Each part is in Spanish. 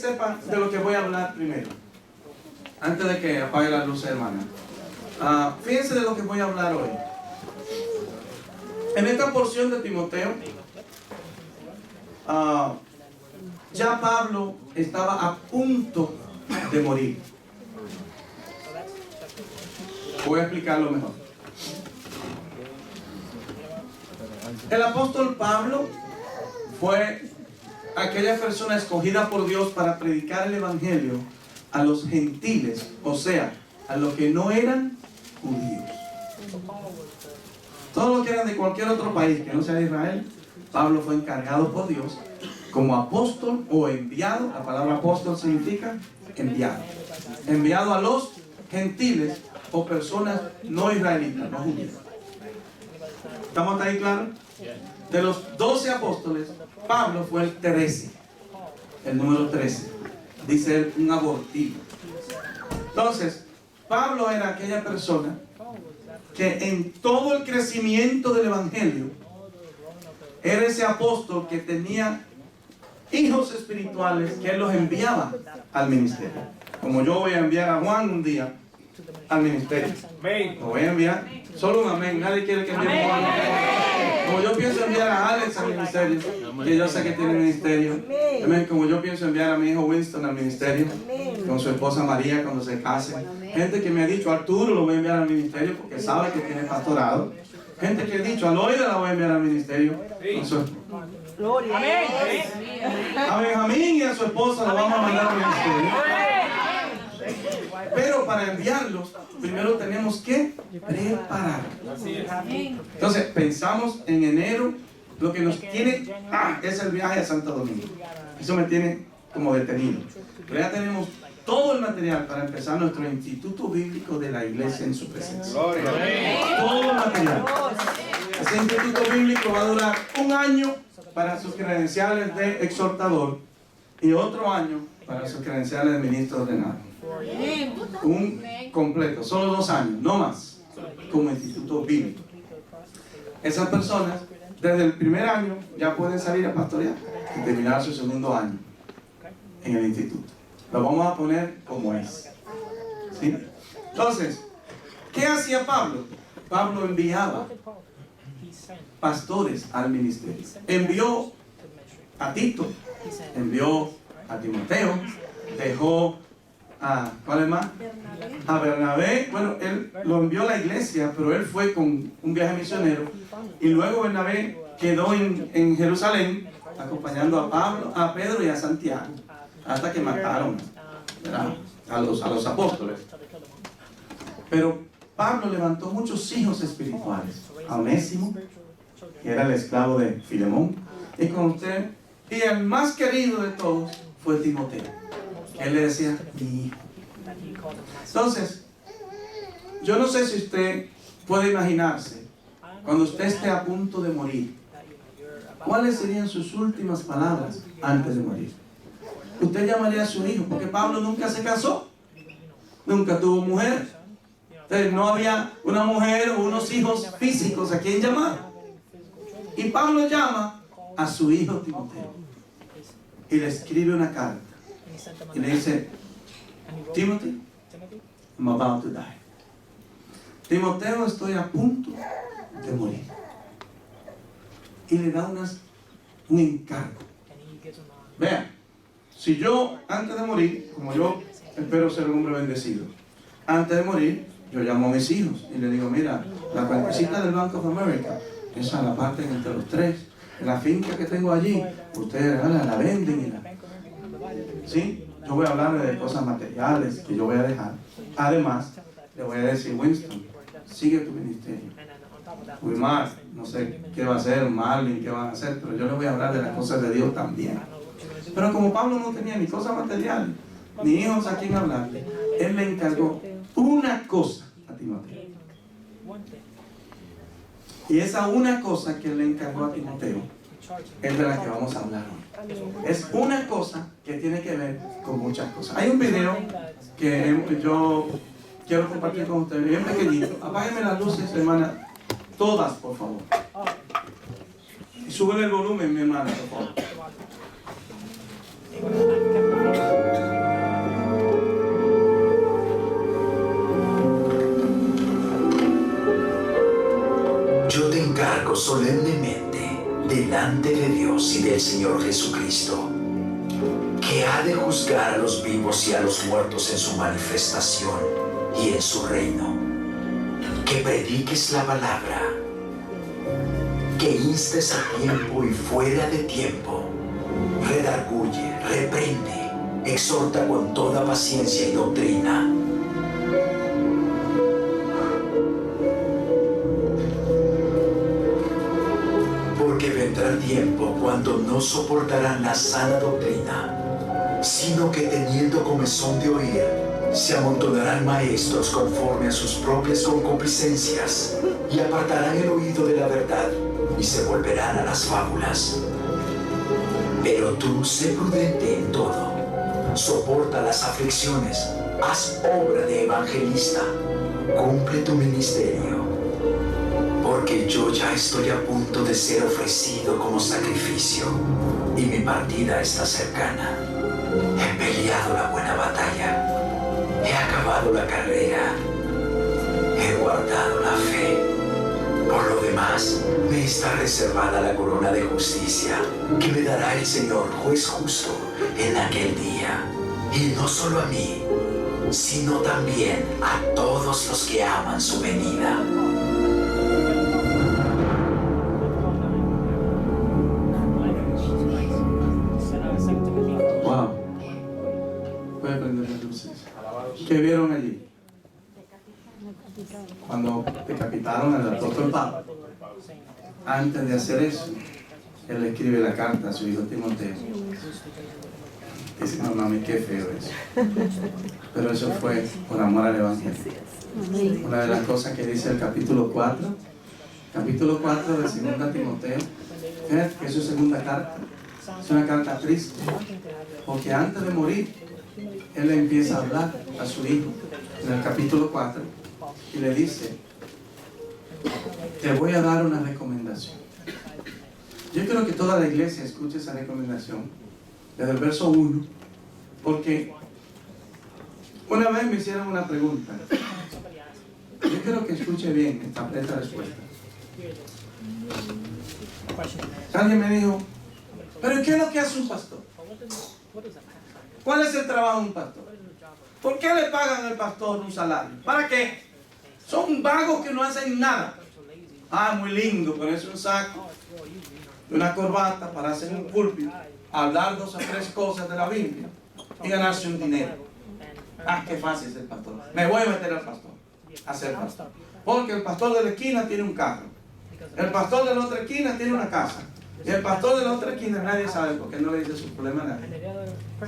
sepan de lo que voy a hablar primero, antes de que apague la luz, hermana. Fíjense de lo que voy a hablar hoy. En esta porción de Timoteo, ya Pablo estaba a punto de morir. Voy a explicarlo mejor. El apóstol Pablo fue aquella persona escogida por Dios para predicar el evangelio a los gentiles, o sea, a los que no eran judíos. Todos los que eran de cualquier otro país que no sea de Israel, Pablo fue encargado por Dios como apóstol o enviado. La palabra apóstol significa enviado. Enviado a los gentiles o personas no israelitas, no judíos. ¿Estamos ahí claros? De los 12 apóstoles, Pablo fue el 13, el número 13. Dice él, un abortivo. Entonces, Pablo era aquella persona que en todo el crecimiento del evangelio era ese apóstol que tenía hijos espirituales que él los enviaba al ministerio. Como yo voy a enviar a Juan un día al ministerio. Lo voy a enviar. Solo un amén. Nadie quiere que envíe a Juan. Como yo pienso enviar a Alex al ministerio, que yo sé que tiene ministerio. Amén. Como yo pienso enviar a mi hijo Winston al ministerio, con su esposa María cuando se case. Gente que me ha dicho, Arturo lo voy a enviar al ministerio porque sabe que tiene pastorado. Gente que ha dicho, Aloida la voy a enviar al ministerio. Gloria. A Benjamín y a su esposa lo vamos a mandar al ministerio. Pero para enviarlos, primero tenemos que preparar. Entonces, pensamos en enero, lo que nos tiene, es el viaje a Santo Domingo. Eso me tiene como detenido. Pero ya tenemos todo el material para empezar nuestro instituto bíblico de la iglesia en su presencia. Todo el material. Ese instituto bíblico va a durar un año para sus credenciales de exhortador y otro año para sus credenciales de ministro ordenado. Un completo, solo 2 años, no más, como instituto bíblico. Esas personas, desde el primer año, ya pueden salir a pastorear y terminar su segundo año en el instituto. Lo vamos a poner como es. ¿Sí? Entonces, ¿qué hacía Pablo? Pablo enviaba pastores al ministerio. Envió a Tito, envió a Timoteo, dejó a, ¿cuál es más? A Bernabé. Bueno, él lo envió a la iglesia, pero él fue con un viaje misionero. Y luego Bernabé quedó en Jerusalén acompañando a Pablo, a Pedro y a Santiago, hasta que mataron, ¿verdad?, a los apóstoles. Pero Pablo levantó muchos hijos espirituales. A Onésimo, que era el esclavo de Filemón, y con usted, y el más querido de todos fue Timoteo, que él le decía, mi hijo. Entonces, yo no sé si usted puede imaginarse, cuando usted esté a punto de morir, ¿cuáles serían sus últimas palabras antes de morir? Usted llamaría a su hijo, porque Pablo nunca se casó, nunca tuvo mujer. Entonces no había una mujer o unos hijos físicos a quien llamar. Y Pablo llama a su hijo Timoteo y le escribe una carta y le dice, Timothy, I'm about to die. Timoteo, estoy a punto de morir. Y le da un encargo. Vean, si yo antes de morir, como yo espero ser un hombre bendecido, antes de morir, yo llamo a mis hijos y le digo, mira, la cuentecita del Bank of America, esa la parten entre los 3. La finca que tengo allí, ustedes la venden y la... ¿Sí? Yo voy a hablar de cosas materiales que yo voy a dejar. Además, le voy a decir, Winston, sigue tu ministerio. Wilmar, no sé qué va a hacer, Marlin, qué van a hacer, pero yo le voy a hablar de las cosas de Dios también. Pero como Pablo no tenía ni cosas materiales, ni hijos a quien hablarle, él le encargó una cosa a Timoteo. Y esa una cosa que él le encargó a Timoteo es de la que vamos a hablar hoy. Es una cosa que tiene que ver con muchas cosas. Hay un video que yo quiero compartir con ustedes, bien pequeñito. Apáguenme las luces, hermana, todas, por favor. Y suben el volumen, mi hermana, por favor. Yo te encargo solemnemente delante de Dios y del Señor Jesucristo, que ha de juzgar a los vivos y a los muertos en su manifestación y en su reino, que prediques la palabra, que instes a tiempo y fuera de tiempo, redarguye, reprende, exhorta con toda paciencia y doctrina. Porque vendrá tiempo cuando no soportarán la sana doctrina, sino que teniendo comezón de oír, se amontonarán maestros conforme a sus propias concupiscencias y apartarán el oído de la verdad y se volverán a las fábulas. Pero tú sé prudente en todo, soporta las aflicciones, haz obra de evangelista, cumple tu ministerio. Porque yo ya estoy a punto de ser ofrecido como sacrificio y mi partida está cercana. He peleado la buena batalla, he acabado la carrera, he guardado la fe. Por lo demás, me está reservada la corona de justicia que me dará el Señor juez justo en aquel día. Y no solo a mí, sino también a todos los que aman su venida. Wow. Puede prender las luces. ¿Qué vieron allí? Cuando decapitaron al apóstol Pablo, antes de hacer eso, él le escribe la carta a su hijo Timoteo. Dice, no mami, qué feo eso. Pero eso fue por amor al evangelio. Una de las cosas que dice el capítulo 4 de 2 Timoteo, fíjate que es su segunda carta. Es una carta triste, porque antes de morir, él le empieza a hablar a su hijo en el capítulo 4 y le dice, te voy a dar una recomendación. Yo quiero que toda la iglesia escuche esa recomendación desde el verso 1, porque una vez me hicieron una pregunta. Yo quiero que escuche bien esta respuesta. Alguien me dijo, ¿pero qué es lo que hace un pastor? ¿Cuál es el trabajo de un pastor? ¿Por qué le pagan al pastor un salario? ¿Para qué? Son vagos que no hacen nada. Ah, muy lindo, ponerse un saco y una corbata para hacer un púlpito, hablar 2 o 3 cosas de la Biblia y ganarse un dinero. Ah, qué fácil es el pastor. Me voy a meter al pastor, a ser pastor. Porque el pastor de la esquina tiene un carro. El pastor de la otra esquina tiene una casa. Y el pastor de la otra esquina nadie sabe porque no le dice su problema a nadie.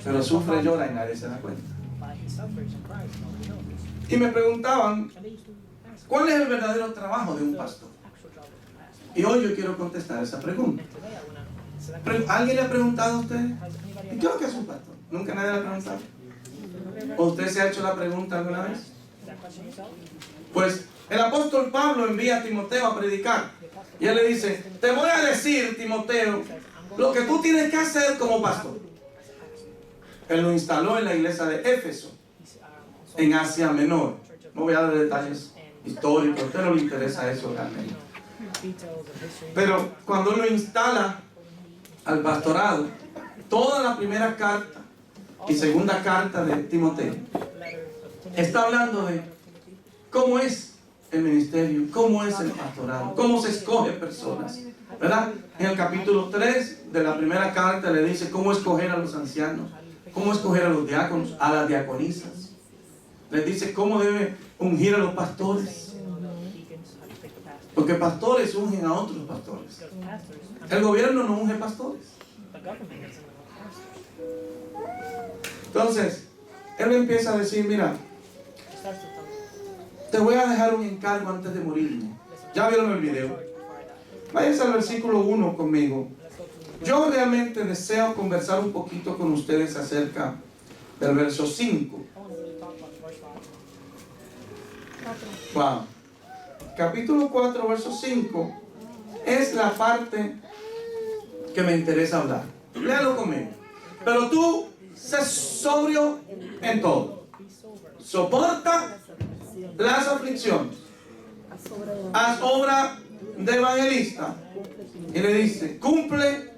Pero sufre, llora y nadie se da cuenta. Y me preguntaban, ¿cuál es el verdadero trabajo de un pastor? Y hoy yo quiero contestar esa pregunta. ¿Alguien le ha preguntado a usted? ¿Y qué es lo que es un pastor? ¿Nunca nadie le ha preguntado? ¿O usted se ha hecho la pregunta alguna vez? Pues el apóstol Pablo envía a Timoteo a predicar. Y él le dice, te voy a decir, Timoteo, lo que tú tienes que hacer como pastor. Él lo instaló en la iglesia de Éfeso, en Asia Menor. No voy a dar detalles históricos, a usted no le interesa eso realmente. Pero cuando lo instala al pastorado, toda la primera carta y segunda carta de Timoteo está hablando de cómo es el ministerio, cómo es el pastorado, cómo se escoge personas, ¿verdad? En el capítulo 3 de la primera carta le dice cómo escoger a los ancianos, cómo escoger a los diáconos, a las diaconisas. Les dice cómo debe ungir a los pastores, porque pastores ungen a otros pastores. El gobierno no unge pastores. Entonces, él empieza a decir, mira, te voy a dejar un encargo antes de morirme. ¿Ya vieron el video? Váyanse al versículo 1 conmigo. Yo realmente deseo conversar un poquito con ustedes acerca del verso 5. Wow. Capítulo 4, verso 5 es la parte que me interesa hablar. Léalo conmigo. Pero tú, sé sobrio en todo. Soporta las aflicciones. Haz obra de evangelista. Y le dice, cumple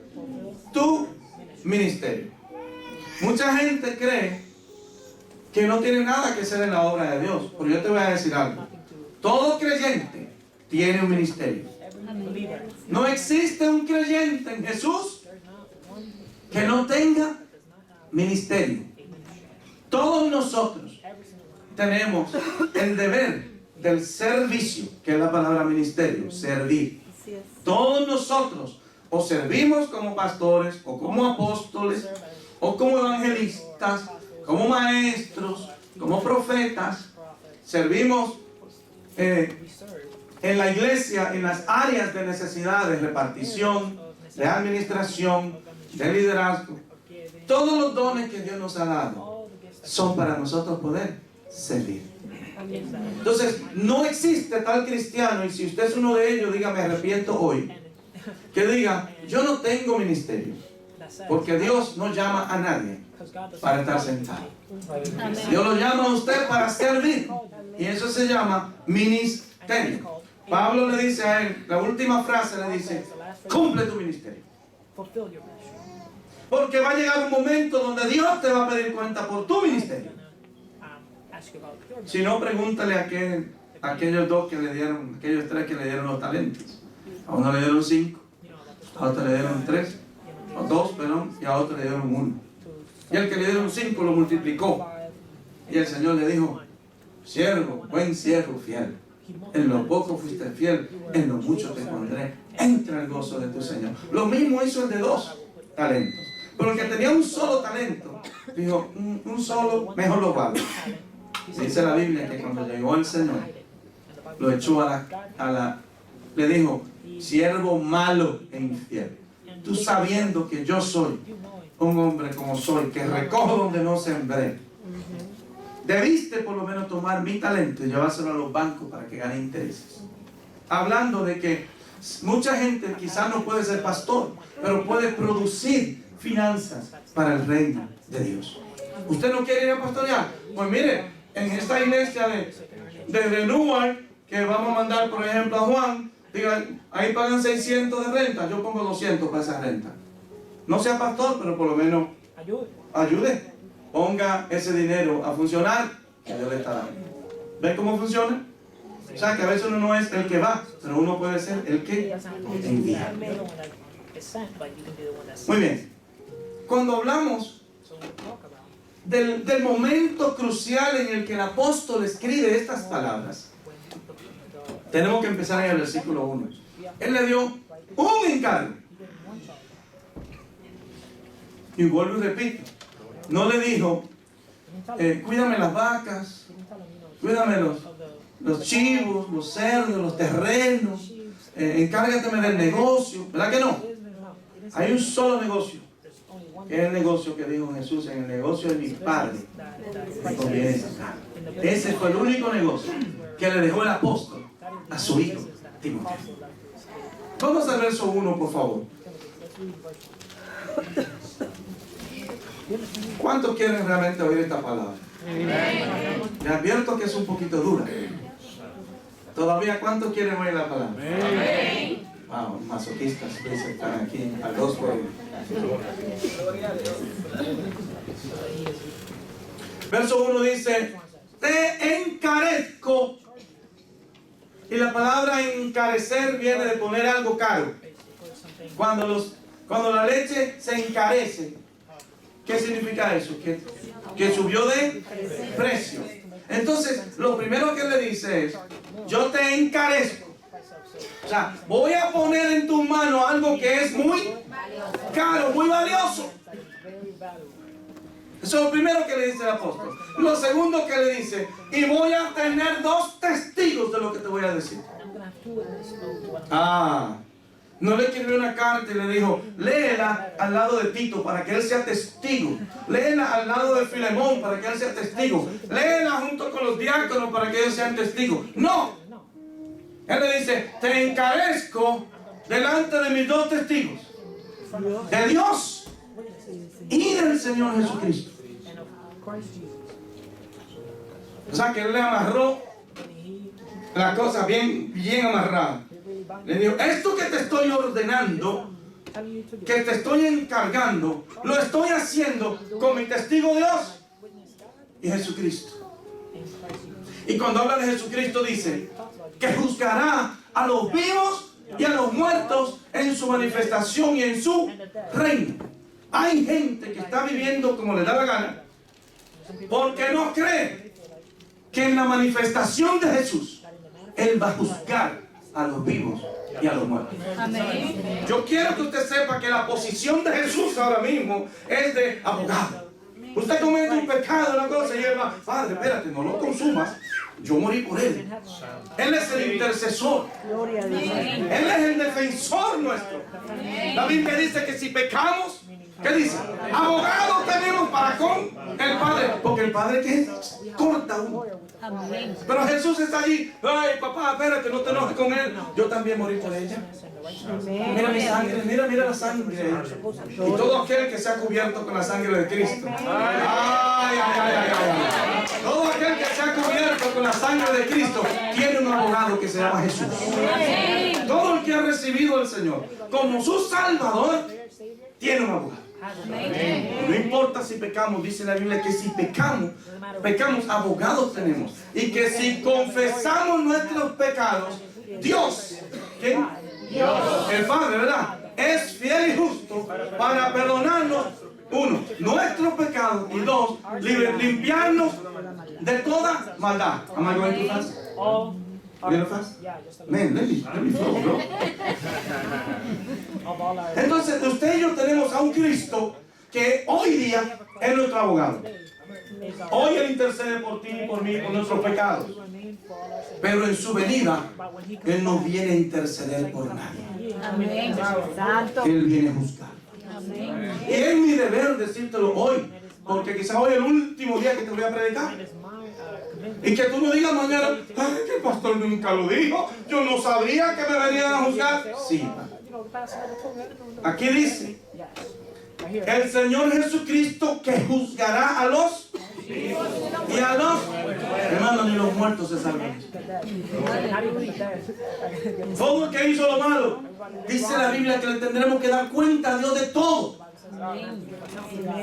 tu ministerio. Mucha gente cree que no tiene nada que hacer en la obra de Dios. Pero yo te voy a decir algo. Todo creyente tiene un ministerio. No existe un creyente en Jesús que no tenga ministerio. Todos nosotros tenemos el deber del servicio, que es la palabra ministerio, servir. Todos nosotros o servimos como pastores, o como apóstoles, o como evangelistas, como maestros, como profetas. Servimos en la iglesia, en las áreas de necesidad, de repartición, de administración, de liderazgo. Todos los dones que Dios nos ha dado son para nosotros poder servir. Entonces, no existe tal cristiano, y si usted es uno de ellos, diga, me arrepiento hoy, que diga, yo no tengo ministerio, porque Dios no llama a nadie para estar sentado. Dios lo llama a usted para servir, y eso se llama ministerio. Pablo le dice a él, la última frase le dice, cumple tu ministerio. Porque va a llegar un momento donde Dios te va a pedir cuenta por tu ministerio. Si no, pregúntale a aquellos dos que le dieron, aquellos tres que le dieron los talentos. A uno le dieron 5, a otro le dieron 3, o 2, perdón, y a otro le dieron 1. Y el que le dieron 5 lo multiplicó. Y el Señor le dijo, siervo, buen siervo fiel. En lo poco fuiste fiel, en lo mucho te pondré. Entra el gozo de tu Señor. Lo mismo hizo el de 2 talentos. Pero el que tenía un solo talento, dijo, un solo, mejor lo guardo. Dice la Biblia que cuando llegó el Señor, lo echó le dijo, siervo malo e infiel. Tú sabiendo que yo soy un hombre como soy, que recojo donde no sembré, debiste por lo menos tomar mi talento y llevárselo a los bancos para que gane intereses. Hablando de que mucha gente quizás no puede ser pastor, pero puede producir finanzas para el reino de Dios. ¿Usted no quiere ir a pastorear? Pues mire, en esta iglesia de Renewal, que vamos a mandar por ejemplo a Juan, digan, ahí pagan 600 de renta, yo pongo 200 para esa renta. No sea pastor, pero por lo menos ayude. Ponga ese dinero a funcionar, que Dios le está dando. ¿Ven cómo funciona? O sea, que a veces uno no es el que va, pero uno puede ser el que envía. Muy bien. Cuando hablamos del momento crucial en el que el apóstol escribe estas palabras, tenemos que empezar en el versículo 1. Él le dio un encargo. Y vuelvo y repito, no le dijo, cuídame las vacas, cuídame los chivos, los cerdos, los terrenos, encárgateme del negocio, ¿verdad que no? Hay un solo negocio, que es el negocio que dijo Jesús, en el negocio de mi Padre me conviene sacar. Ese fue el único negocio que le dejó el apóstol a su hijo Timoteo. Vamos al verso 1, por favor. ¿Cuántos quieren realmente oír esta palabra? Les advierto que es un poquito dura. ¿Todavía cuántos quieren oír la palabra? Wow, masoquistas que están aquí a 2 por 1. Verso 1 dice, te encarezco. Y la palabra encarecer viene de poner algo caro. Cuando la leche se encarece, ¿qué significa eso? Que subió de precio. Entonces, lo primero que le dice es, yo te encarezco. O sea, voy a poner en tus manos algo que es muy caro, muy valioso. Eso es lo primero que le dice el apóstol. Lo segundo que le dice, y voy a tener 2 testigos de lo que te voy a decir. No le escribió una carta y le dijo, léela al lado de Tito para que él sea testigo. Léela al lado de Filemón para que él sea testigo. Léela junto con los diáconos para que ellos sean testigos. No. Él le dice, te encarezco delante de mis 2 testigos. De Dios y del Señor Jesucristo. O sea que Él le amarró la cosa bien amarrada. Le dijo, esto que te estoy ordenando, que te estoy encargando, lo estoy haciendo con mi testigo Dios y Jesucristo. Y cuando habla de Jesucristo dice que juzgará a los vivos y a los muertos en su manifestación y en su reino. Hay gente que está viviendo como le da la gana porque no cree que en la manifestación de Jesús Él va a juzgar a los vivos y a los muertos. Amén. Yo quiero que usted sepa que la posición de Jesús ahora mismo es de abogado. Usted comete un pecado, una cosa, y Él va, Padre, espérate, no lo consumas. Yo morí por Él. Él es el intercesor. Gloria a Dios. Él es el defensor nuestro. La Biblia dice que si pecamos, ¿qué dice? Abogado tenemos para con el Padre. Porque el Padre que corta uno. Amén. Pero Jesús está allí. Ay, papá, espérate, no te enojes con Él. Yo también morí por ella. Mira mi sangre, mira la sangre. Y todo aquel que se ha cubierto con la sangre de Cristo. Ay. Todo aquel que se ha cubierto con la sangre de Cristo tiene un abogado que se llama Jesús. Todo el que ha recibido al Señor como su Salvador tiene un abogado. No importa si pecamos, dice la Biblia que si pecamos, abogados tenemos. Y que si confesamos nuestros pecados, Dios, ¿quién? Dios, el Padre, ¿verdad? Es fiel y justo para perdonarnos, uno, nuestros pecados, y dos, limpiarnos de toda maldad. Am I going too fast? A little fast? Man, let me flow, bro. Entonces, usted y yo tenemos a un Cristo que hoy día es nuestro abogado. Hoy Él intercede por ti y por mí, por nuestros pecados. Pero en su venida, Él no viene a interceder por nadie. Amén. Santo. Él viene a juzgar. Y es mi deber decírtelo hoy, porque quizás hoy es el último día que te voy a predicar. Y que tú no digas mañana, ay, que el pastor nunca lo dijo, yo no sabía que me venían a juzgar. Sí. Aquí dice, el Señor Jesucristo que juzgará a los y a los hermanos, ni los muertos se salvan. Todo el que hizo lo malo, dice la Biblia que le tendremos que dar cuenta a Dios de todo.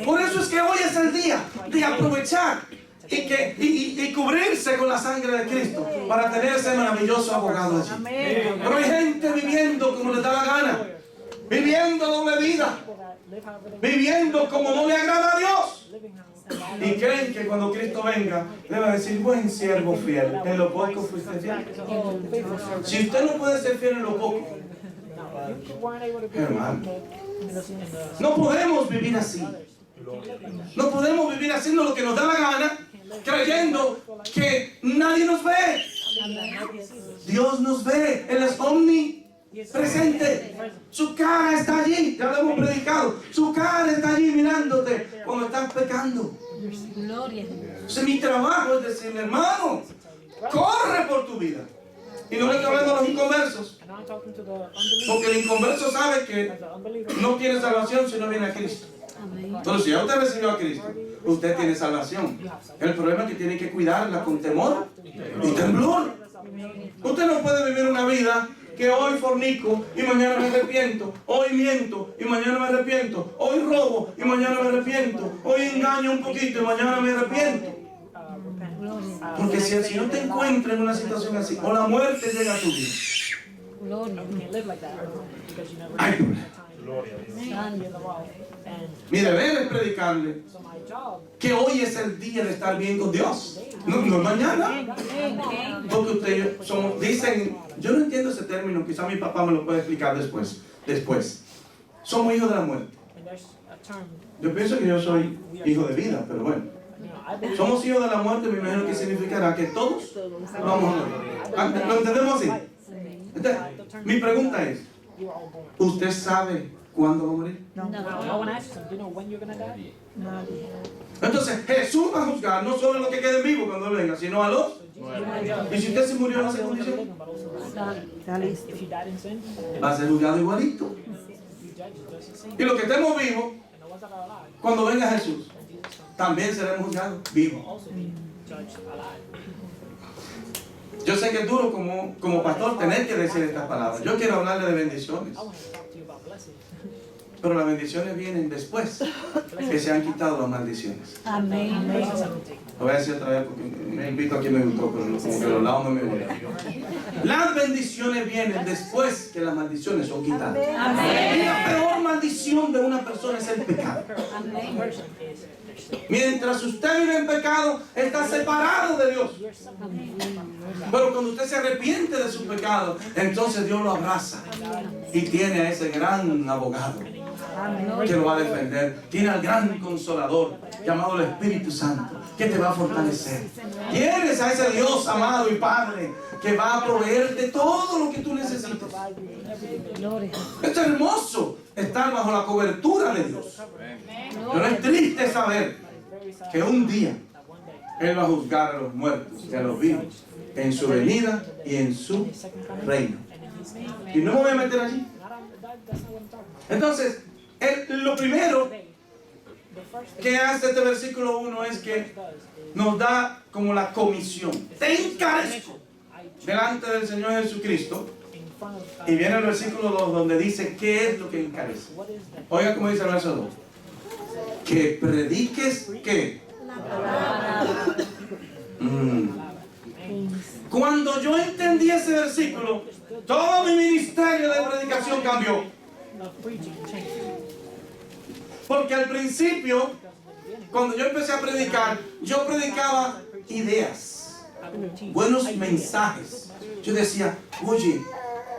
Por eso es que hoy es el día de aprovechar y cubrirse con la sangre de Cristo para tener ese maravilloso abogado allí. Pero hay gente viviendo como les da la gana, viviendo doble vida, viviendo como no le agrada a Dios. Y creen que cuando Cristo venga le va a decir, buen siervo fiel, en lo poco fuiste fiel. Si usted no puede ser fiel en lo poco, hermano, no podemos vivir así. No podemos vivir haciendo lo que nos da la gana, creyendo que nadie nos ve. Dios nos ve, Él es omnipresente. Su cara está allí, ya lo hemos predicado. Su cara está allí mirándote cuando estás pecando. Gloria. Entonces, mi trabajo es decirle, hermano, corre por tu vida. Y no le estoy hablando a los inconversos, porque el inconverso sabe que no tiene salvación si no viene a Cristo. Entonces, si ya usted recibió a Cristo, usted tiene salvación. El problema es que tiene que cuidarla con temor y temblor. Usted no puede vivir una vida que hoy fornico y mañana me arrepiento, hoy miento y mañana me arrepiento, hoy robo y mañana me arrepiento, hoy engaño un poquito y mañana me arrepiento. Porque si el Señor te encuentra en una situación así, o la muerte llega a tu vida, hay problema. Mi deber es predicarle que hoy es el día de estar bien con Dios, no mañana. Porque ustedes dicen, yo no entiendo ese término, quizá mi papá me lo puede explicar después. Somos hijos de la muerte. Yo pienso que yo soy hijo de vida, pero bueno. Somos hijos de la muerte, me imagino que significará que todos vamos a morir. ¿Lo entendemos así? Entonces, mi pregunta es, ¿usted sabe cuándo va a morir? Entonces Jesús va a juzgar no solo a los que queden vivos cuando Él venga, sino a los. Y si usted se murió en esa condición, va a ser juzgado igualito. Y los que estemos vivos cuando venga Jesús, también seremos juzgados vivos. Yo sé que es duro como pastor tener que decir estas palabras. Yo quiero hablarle de bendiciones. Pero las bendiciones vienen después que se han quitado las maldiciones. Amén. Lo voy a decir otra vez porque me invito a quien me gustó, pero como que los lados no me gustan. Las bendiciones vienen después que las maldiciones son quitadas. Y la peor maldición de una persona es el pecado. Mientras usted vive en pecado, está separado de Dios. Pero cuando usted se arrepiente de su pecado, entonces Dios lo abraza y tiene a ese gran abogado que lo va a defender. Tiene al gran consolador llamado el Espíritu Santo que te va a fortalecer. Tienes a ese Dios amado y Padre que va a proveerte todo lo que tú necesitas. Es hermoso estar bajo la cobertura de Dios. Pero es triste saber que un día Él va a juzgar a los muertos y a los vivos en su venida y en su reino. Y no me voy a meter allí. Entonces, lo primero que hace este versículo 1 es que nos da como la comisión. Te encarezco delante del Señor Jesucristo. Y viene el versículo 2 donde dice qué es lo que encarece. Oiga cómo dice el verso 2. Que prediques ¿qué? Cuando yo entendí ese versículo, todo mi ministerio de predicación cambió. Porque al principio, cuando yo empecé a predicar, yo predicaba ideas, buenos mensajes. Yo decía, oye,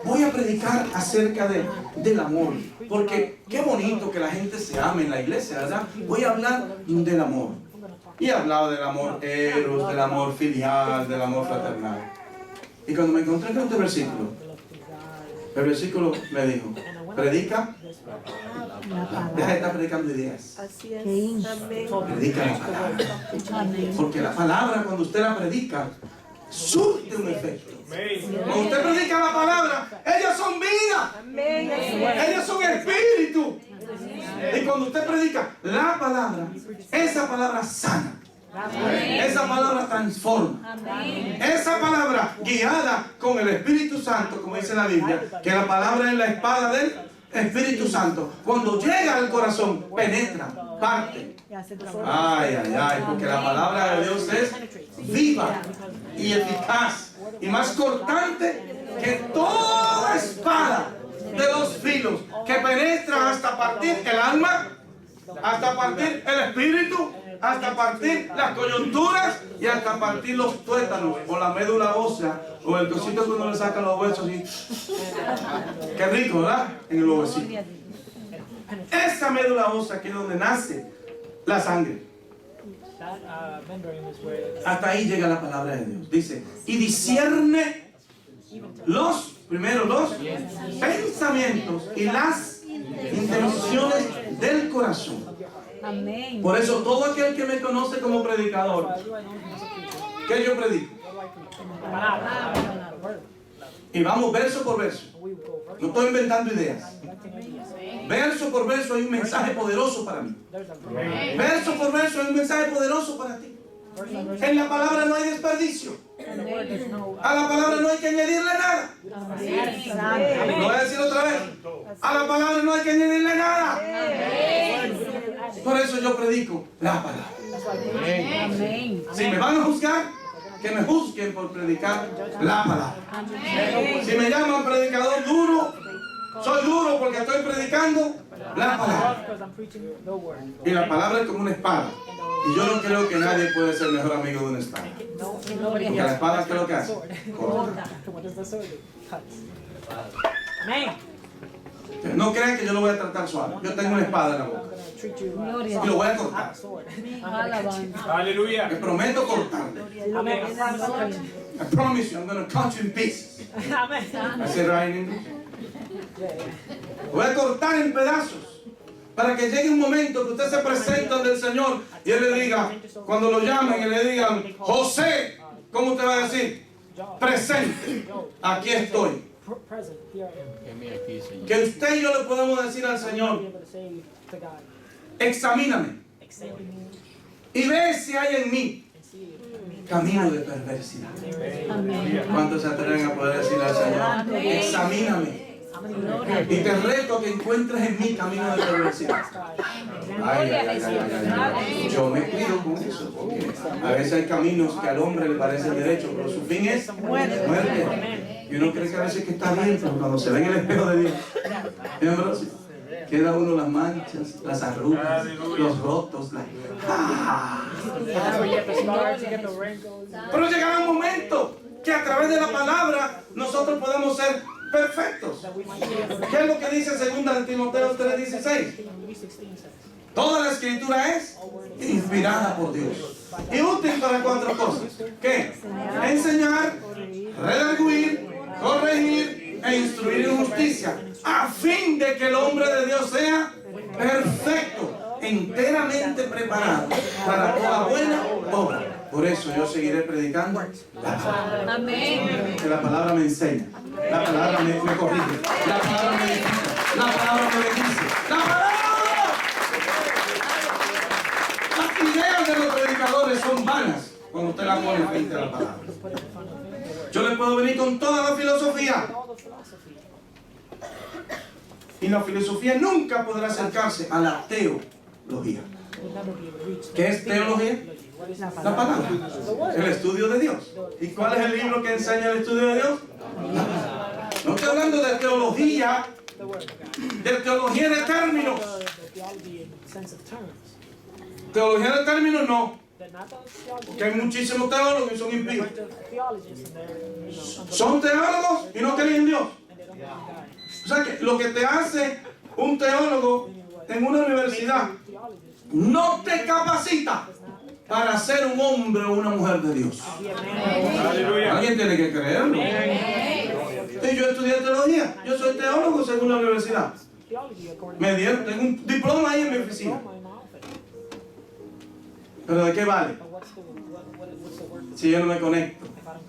voy a predicar acerca del amor, porque qué bonito que la gente se ame en la iglesia, ¿verdad? Voy a hablar del amor. Y hablaba del amor eros, del amor filial, del amor fraternal. Y cuando me encontré con este versículo, el versículo me dijo, predica, deja de estar predicando ideas. Así es. Predica la palabra. Porque la palabra, cuando usted la predica, surte un efecto. Cuando usted predica la palabra, ellas son vida. Ellas son espíritu. Y cuando usted predica la palabra, esa palabra sana. Esa palabra transforma. Esa palabra guiada con el Espíritu Santo, como dice la Biblia, que la palabra es la espada del Espíritu Santo. Cuando llega al corazón, penetra, parte. Ay, ay, ay, porque la palabra de Dios es viva y eficaz y más cortante que toda espada de dos filos, que penetra hasta partir el alma, hasta partir el espíritu, hasta partir las coyunturas y hasta partir los tuétanos o la médula ósea o el cosito que uno le saca los huesos y qué rico, ¿verdad? En el huesito. Esa médula ósea que es donde nace la sangre. Hasta ahí llega la palabra de Dios. Dice, y discierne los pensamientos y las intenciones del corazón. Amén. Por eso todo aquel que me conoce como predicador, ¿qué yo predico? Y vamos verso por verso. No estoy inventando ideas. Verso por verso hay un mensaje poderoso para mí. Verso por verso hay un mensaje poderoso para ti. En la palabra no hay desperdicio. A la palabra no hay que añadirle nada. Lo voy a decir otra vez. A la palabra no hay que añadirle nada. Por eso yo predico la palabra. Amén. Si me van a juzgar, que me juzguen por predicar la palabra. Si me llaman predicador duro, soy duro porque estoy predicando la palabra. Y la palabra es como una espada. Y yo no creo que nadie puede ser mejor amigo de una espada. Porque la espada, ¿qué es lo que hace? Corta. No crean que yo lo voy a tratar suave. Yo tengo una espada en la boca. Y lo voy a cortar. Aleluya. Me prometo cortarle. I promise you, I'm going to cut you in pieces. I said right in English. Lo voy a cortar en pedazos. Para que llegue un momento que usted se presente ante el Señor y Él le diga, cuando lo llamen y le digan, José, ¿cómo usted va a decir? Presente, aquí estoy. Que usted y yo le podemos decir al Señor, examíname y ve si hay en mí camino de perversidad. ¿Cuántos se atreven a poder decir al Señor, examíname? Y te reto a que encuentres en mí camino de perversidad. Ay, ay, ay, ay, ay. Yo me cuido con eso, porque a veces hay caminos que al hombre le parecen derechos, pero su fin es muerte. Y uno cree que a veces que está bien, pero cuando se ve en el espejo de Dios, queda uno las manchas, las arrugas, los rotos. Pero llegará un momento que a través de la palabra nosotros podemos ser perfectos. ¿Qué es lo que dice 2 Timoteo 3:16? Toda la escritura es inspirada por Dios y útil para 4 cosas. ¿Qué? Enseñar, redarguir, corregir e instruir en justicia, a fin de que el hombre de Dios sea perfecto, enteramente preparado para toda buena obra. Por eso yo seguiré predicando la palabra. Amén. Que la palabra me enseña, la palabra me corrige, la palabra me edifica, la palabra me bendice, la palabra. Las ideas de los predicadores son vanas cuando usted las pone frente a la palabra. Yo le puedo venir con toda la filosofía, y la filosofía nunca podrá acercarse a la teología. ¿Qué es teología? La palabra, el estudio de Dios. ¿Y cuál es el libro que enseña el estudio de Dios? No estoy hablando de teología de términos. Teología de términos no, porque hay muchísimos teólogos y son impíos. Son teólogos y no creen en Dios. O sea que lo que te hace un teólogo en una universidad no te capacita para ser un hombre o una mujer de Dios. Alguien tiene que creerlo. Y yo estudié teología. Yo soy teólogo según la universidad. Me dieron, tengo un diploma ahí en mi oficina. ¿Pero de qué vale si yo no me conecto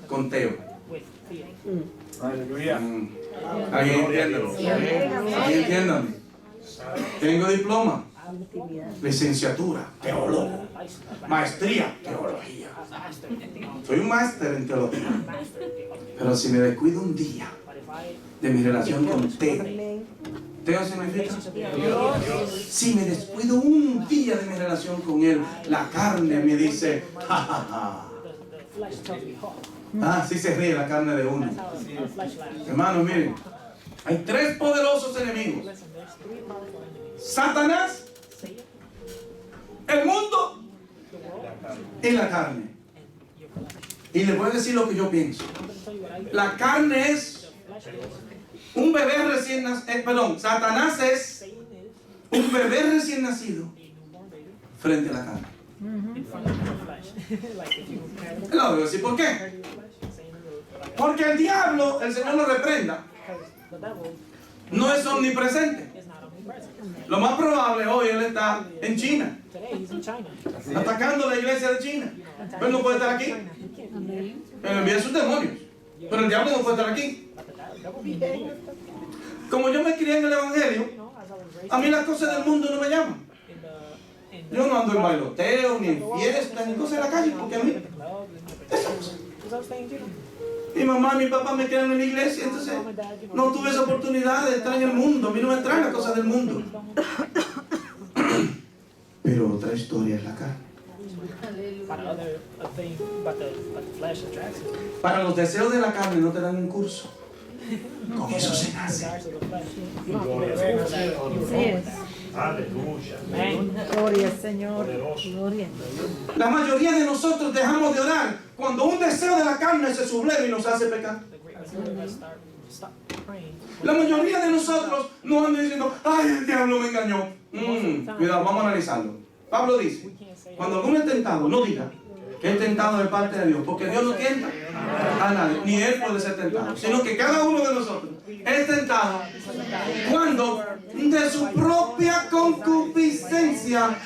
con Teo? ¿Alguien entiende? ¿Alguien entiende? Tengo diploma, licenciatura, teólogo, maestría, teología. Soy un máster en teología. Pero si me descuido un día de mi relación con Teo, ¿Teo significa? Si me descuido un día de mi relación con Él, la carne me dice, ja, ja, ja. Ah, sí se ríe la carne de uno. Hermanos, miren, hay 3 poderosos enemigos: Satanás, el mundo y la carne. Y les voy a decir lo que yo pienso. La carne es un bebé recién nacido, Satanás es un bebé recién nacido frente a la carne. No, voy a decir por qué. Porque el diablo, el Señor lo reprenda, no es omnipresente. Lo más probable hoy él está en China, atacando la iglesia de China. Pero él no puede estar aquí. Él envía sus demonios. Pero el diablo no puede estar aquí. Como yo me crié en el Evangelio, a mí las cosas del mundo no me llaman. Yo no ando en bailoteo, ni en fiestas, ni cosas en la calle, porque a mí mi mamá y mi papá me criaron en la iglesia, entonces no tuve esa oportunidad de estar en el mundo. A mí no me traen las cosas del mundo. Pero otra historia es la carne. Para los deseos de la carne no te dan un curso. Con eso se nace. Aleluya. Gloria al Señor. Gloria. La mayoría de nosotros dejamos de orar cuando un deseo de la carne se subleva y nos hace pecar. La mayoría de nosotros no andan diciendo, ay, el diablo me engañó. Cuidado, vamos a analizarlo. Pablo dice, cuando alguno es tentado, no diga que es tentado de parte de Dios, porque Dios no tienta a nadie, ni Él puede ser tentado, sino que cada uno de nosotros es tentado cuando de su propia concupiscencia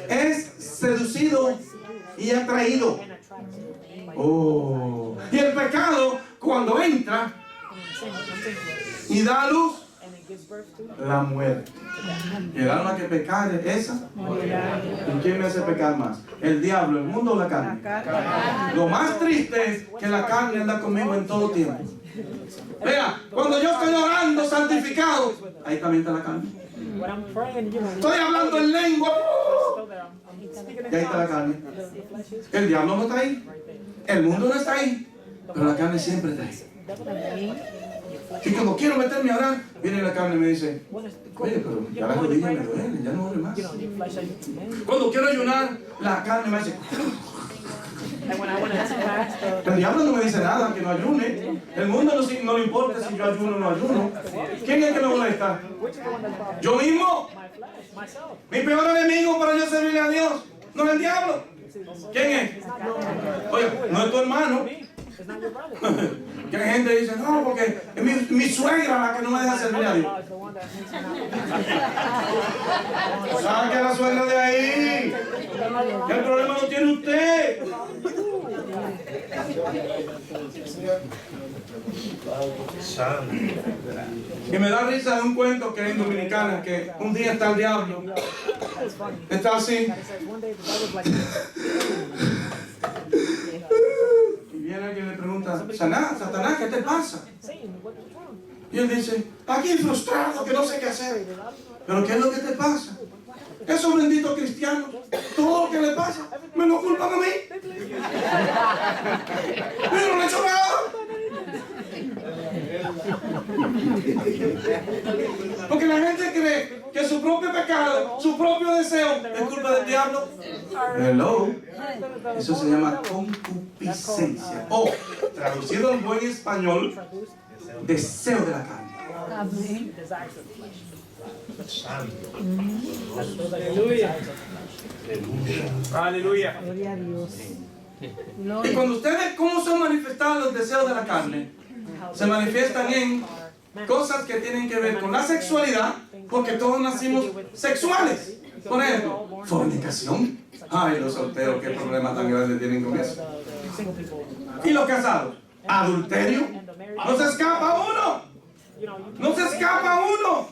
es seducido y atraído. Y el pecado, cuando entra y da a luz, la muerte. Y el alma que pecare, esa. ¿Y quién me hace pecar más? ¿El diablo, el mundo o la carne? Lo más triste es que la carne anda conmigo en todo tiempo. Vea, cuando yo estoy orando, santificado, ahí también está la carne. Estoy hablando en lengua. Y ahí está la carne. El diablo no está ahí. El mundo no está ahí. Pero la carne siempre está ahí. Y cuando quiero meterme a orar, viene la carne y me dice, oye, pero ya las rodillas me duelen, ya no ore más. Cuando quiero ayunar, la carne me dice, el diablo no me dice nada, que no ayune. El mundo no le importa si yo ayuno o no ayuno. ¿Quién es el que me molesta? ¿Yo mismo? Mi peor enemigo para yo servirle a Dios no es el diablo. ¿Quién es? Oye, no es tu hermano. Que hay gente que dice, no, porque es mi suegra la que no me deja servirle a Dios. Saque a la suegra de ahí. Que el problema lo tiene usted. Y me da risa de un cuento que hay en Dominicana, que un día está el diablo, está así, y viene alguien y le pregunta, Satanás, ¿qué te pasa? Y él dice, aquí frustrado, que no sé qué hacer. ¿Pero qué es lo que te pasa? Esos benditos cristianos, todo lo que le pasa, me lo culpan a mí. Yo no le he hecho nada. Porque la gente cree que su propio pecado, su propio deseo, es culpa del diablo. Hello. Eso se llama concupiscencia. O, traducido en buen español, deseo de la carne. Amén. Aleluya. Gloria a Dios. Y cuando usted ve cómo son manifestados los deseos de la carne, se manifiestan en cosas que tienen que ver con la sexualidad, porque todos nacimos sexuales. Por ejemplo, fornicación. Ay, los solteros, qué problema tan grande tienen con eso. Y los casados, adulterio. No se escapa uno. No se escapa uno.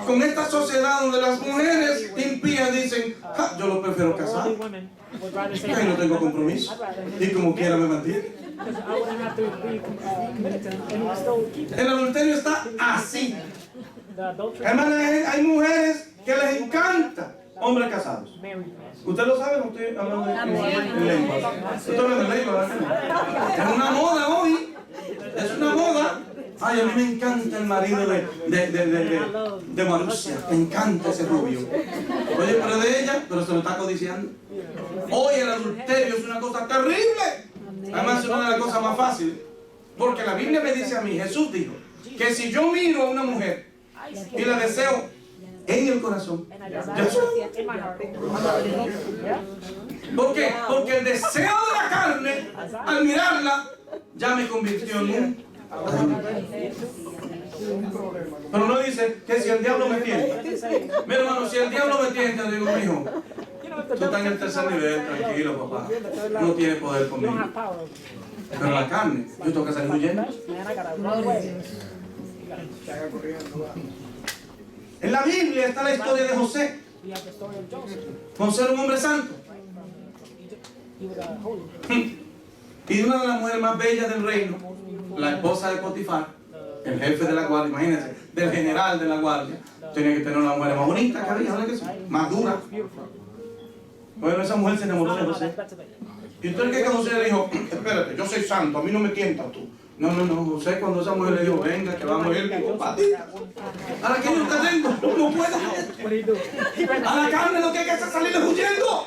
Con esta sociedad donde las mujeres impías dicen, yo lo prefiero casar. Ahí no tengo compromiso. Y como quiera me mantiene. El adulterio está así. Hermanos, hay mujeres que les encanta hombres casados. ¿Usted lo sabe? ¿No estoy hablando de lengua? ¿Usted habla de lengua? Es una moda hoy. Es una moda. Ay, a mí me encanta el marido de Marusia. Me encanta ese rubio. Oye, pero de ella, pero se lo está codiciando. Hoy el adulterio es una cosa terrible. Además es una de las cosas más fáciles. Porque la Biblia me dice a mí, Jesús dijo, que si yo miro a una mujer y la deseo en el corazón, ya soy. ¿Por qué? Porque el deseo de la carne, al mirarla, ya me convirtió en un... Pero no dice que si el diablo me tienta. Mira, hermano, si el diablo me tienta, digo, mijo, tú estás en el tercer nivel, tranquilo, papá. No tiene poder conmigo. Pero la carne, yo tengo que salir huyendo. En la Biblia está la historia de José. José era un hombre santo. Y una de las mujeres más bellas del reino, la esposa de Potifar, el jefe de la guardia, imagínense, del general de la guardia, tenía que tener una mujer más bonita que había, ¿no es que sí? Más dura. Bueno, esa mujer se enamoró de José. Y entonces que José le dijo, espérate, yo soy santo, a mí no me tientas tú. No, José cuando esa mujer le dijo, venga, que vamos a ir, dijo, patita. ¿Ahora qué yo te tengo? No puedo. A la carne lo que hay que hacer es salir huyendo.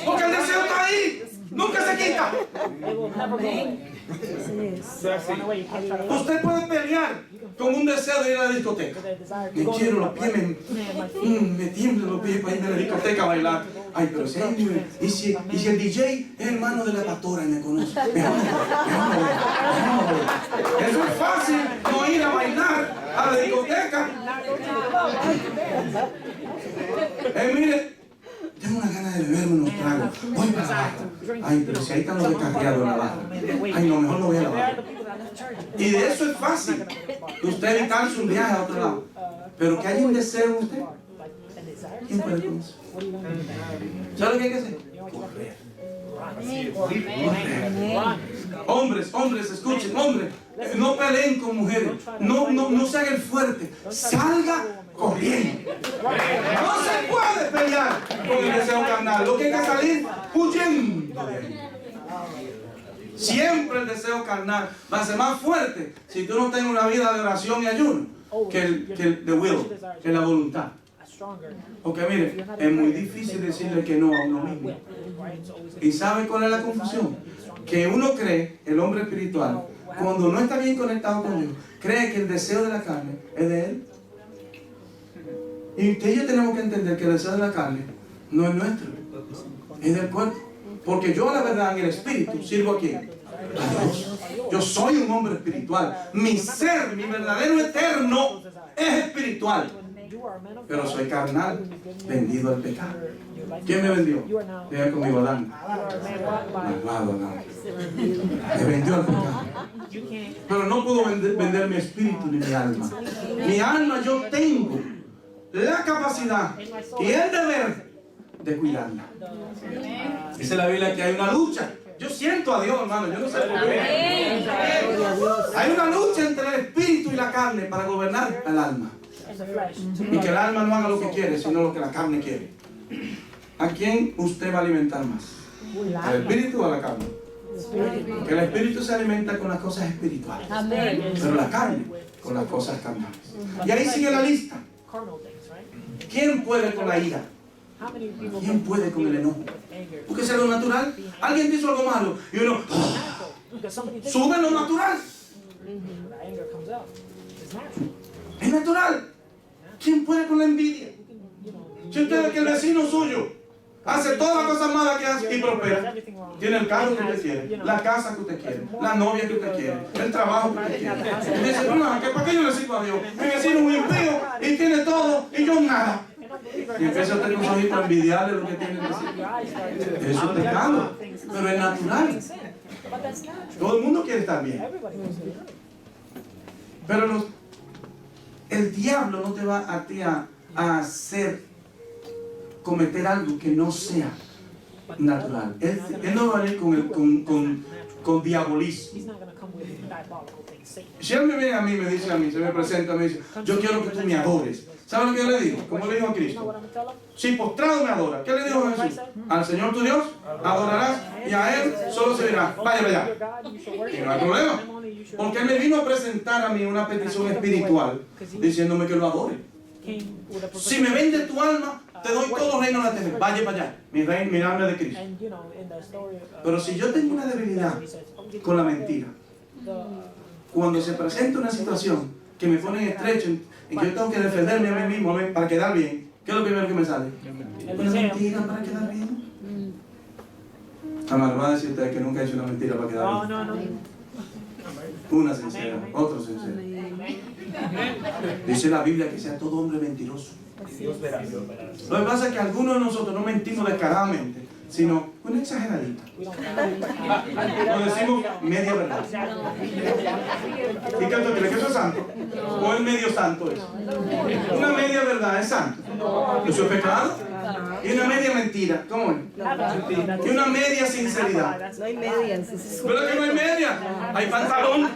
Porque el deseo está ahí. Nunca se quita. Usted puede pelear con un deseo de ir a la discoteca. Me quiero los pies, me tiemblan los pies para ir a la discoteca a bailar. Ay, pero y si el DJ es hermano de la pastora y me conoce. Eso es fácil, no ir a bailar a la discoteca. Mire, tengo una gana de beberme unos tragos. Voy para abajo. Ay, pero si ahí están los descarriados en la barra. Ay, no, mejor no voy a la barra. Y de eso es fácil. usted evitarse un viaje a otro lado. Pero que haya un deseo en usted. ¿Quién puede con eso? ¿Sabe lo que hay que hacer? Correr. Hombres, escuchen, hombres, no peleen con mujeres, no se haga el fuerte, salga corriendo. No se puede pelear con el deseo carnal, lo que hay que salir huyendo de ahí. Siempre el deseo carnal va a ser más fuerte si tú no tienes una vida de oración y ayuno que el will, que la voluntad. Porque mire, es muy difícil decirle que no a uno mismo. ¿Y sabe cuál es la confusión? Que uno cree, el hombre espiritual, cuando no está bien conectado con Dios, cree que el deseo de la carne es de él. Y usted y yo tenemos que entender que el deseo de la carne no es nuestro, es del cuerpo. Porque yo, la verdad, en el espíritu sirvo a quién? A Dios. Yo soy un hombre espiritual. Mi ser, mi verdadero eterno es espiritual. Pero soy carnal, vendido al pecado. ¿Quién me vendió? Diga conmigo, Adán. Malvado Adán. Me vendió al pecado. Pero no puedo vender mi espíritu ni mi alma. Mi alma yo tengo la capacidad y el deber de cuidarla. Dice la Biblia que hay una lucha. Yo siento a Dios, hermano. Yo no sé por qué. Hay una lucha entre el espíritu y la carne para gobernar al alma. Y que el alma no haga lo que quiere, sino lo que la carne quiere. ¿A quién usted va a alimentar más? ¿Al espíritu o a la carne? Porque el espíritu se alimenta con las cosas espirituales, pero la carne con las cosas carnales. Y ahí sigue la lista. ¿Quién puede con la ira? ¿Quién puede con el enojo? Porque es lo natural. Alguien te hizo algo malo y uno sube lo natural. Es natural. ¿Quién puede con la envidia? Si usted ve que el vecino suyo hace todas las cosas malas que hace y prospera, tiene el carro que usted quiere, la casa que usted quiere, la novia que usted quiere, el trabajo que usted quiere. Y dice, no, ¿para qué yo le sirvo a Dios? Mi vecino es un impío y tiene todo y yo nada. Y empieza usted con sus hijos a envidiarle lo que tiene que decir. Eso es pecado, pero es natural. Todo el mundo quiere estar bien. Pero el diablo no te va a ti a hacer cometer algo que no sea natural. Él no va a venir con diabolismo. Si él me viene a mí, me dice a mí, se me presenta, me dice, yo quiero que tú me adores. ¿Sabe lo que yo le digo? Como le dijo a Cristo. Si postrado me adora, ¿qué le dijo Jesús? Al Señor tu Dios adorarás y a Él solo servirás. Vaya, vaya. Y no hay problema. Porque Él me vino a presentar a mí una petición espiritual diciéndome que lo adore. Si me vende tu alma, te doy todos los reinos de la tierra. Vaya para allá. Mi alma es de Cristo. Pero si yo tengo una debilidad con la mentira, cuando se presenta una situación que me pone en estrecho y yo tengo que defenderme a mí mismo para quedar bien, ¿qué es lo primero que me sale? Una mentira para quedar bien. Amar, va a decir usted que nunca ha hecho una mentira para quedar bien. No. Una sincera, otro sincero. Dice la Biblia que sea todo hombre mentiroso. Lo que pasa es que algunos de nosotros no mentimos descaradamente, sino una exageradita. Lo decimos media verdad. ¿Y qué tú crees que eso es santo? ¿O es medio santo eso? Una media verdad es santo. ¿Eso es pecado? Y una media mentira, ¿cómo es? Y una media sinceridad. No hay medias. ¿Verdad que no hay media? Hay pantalones.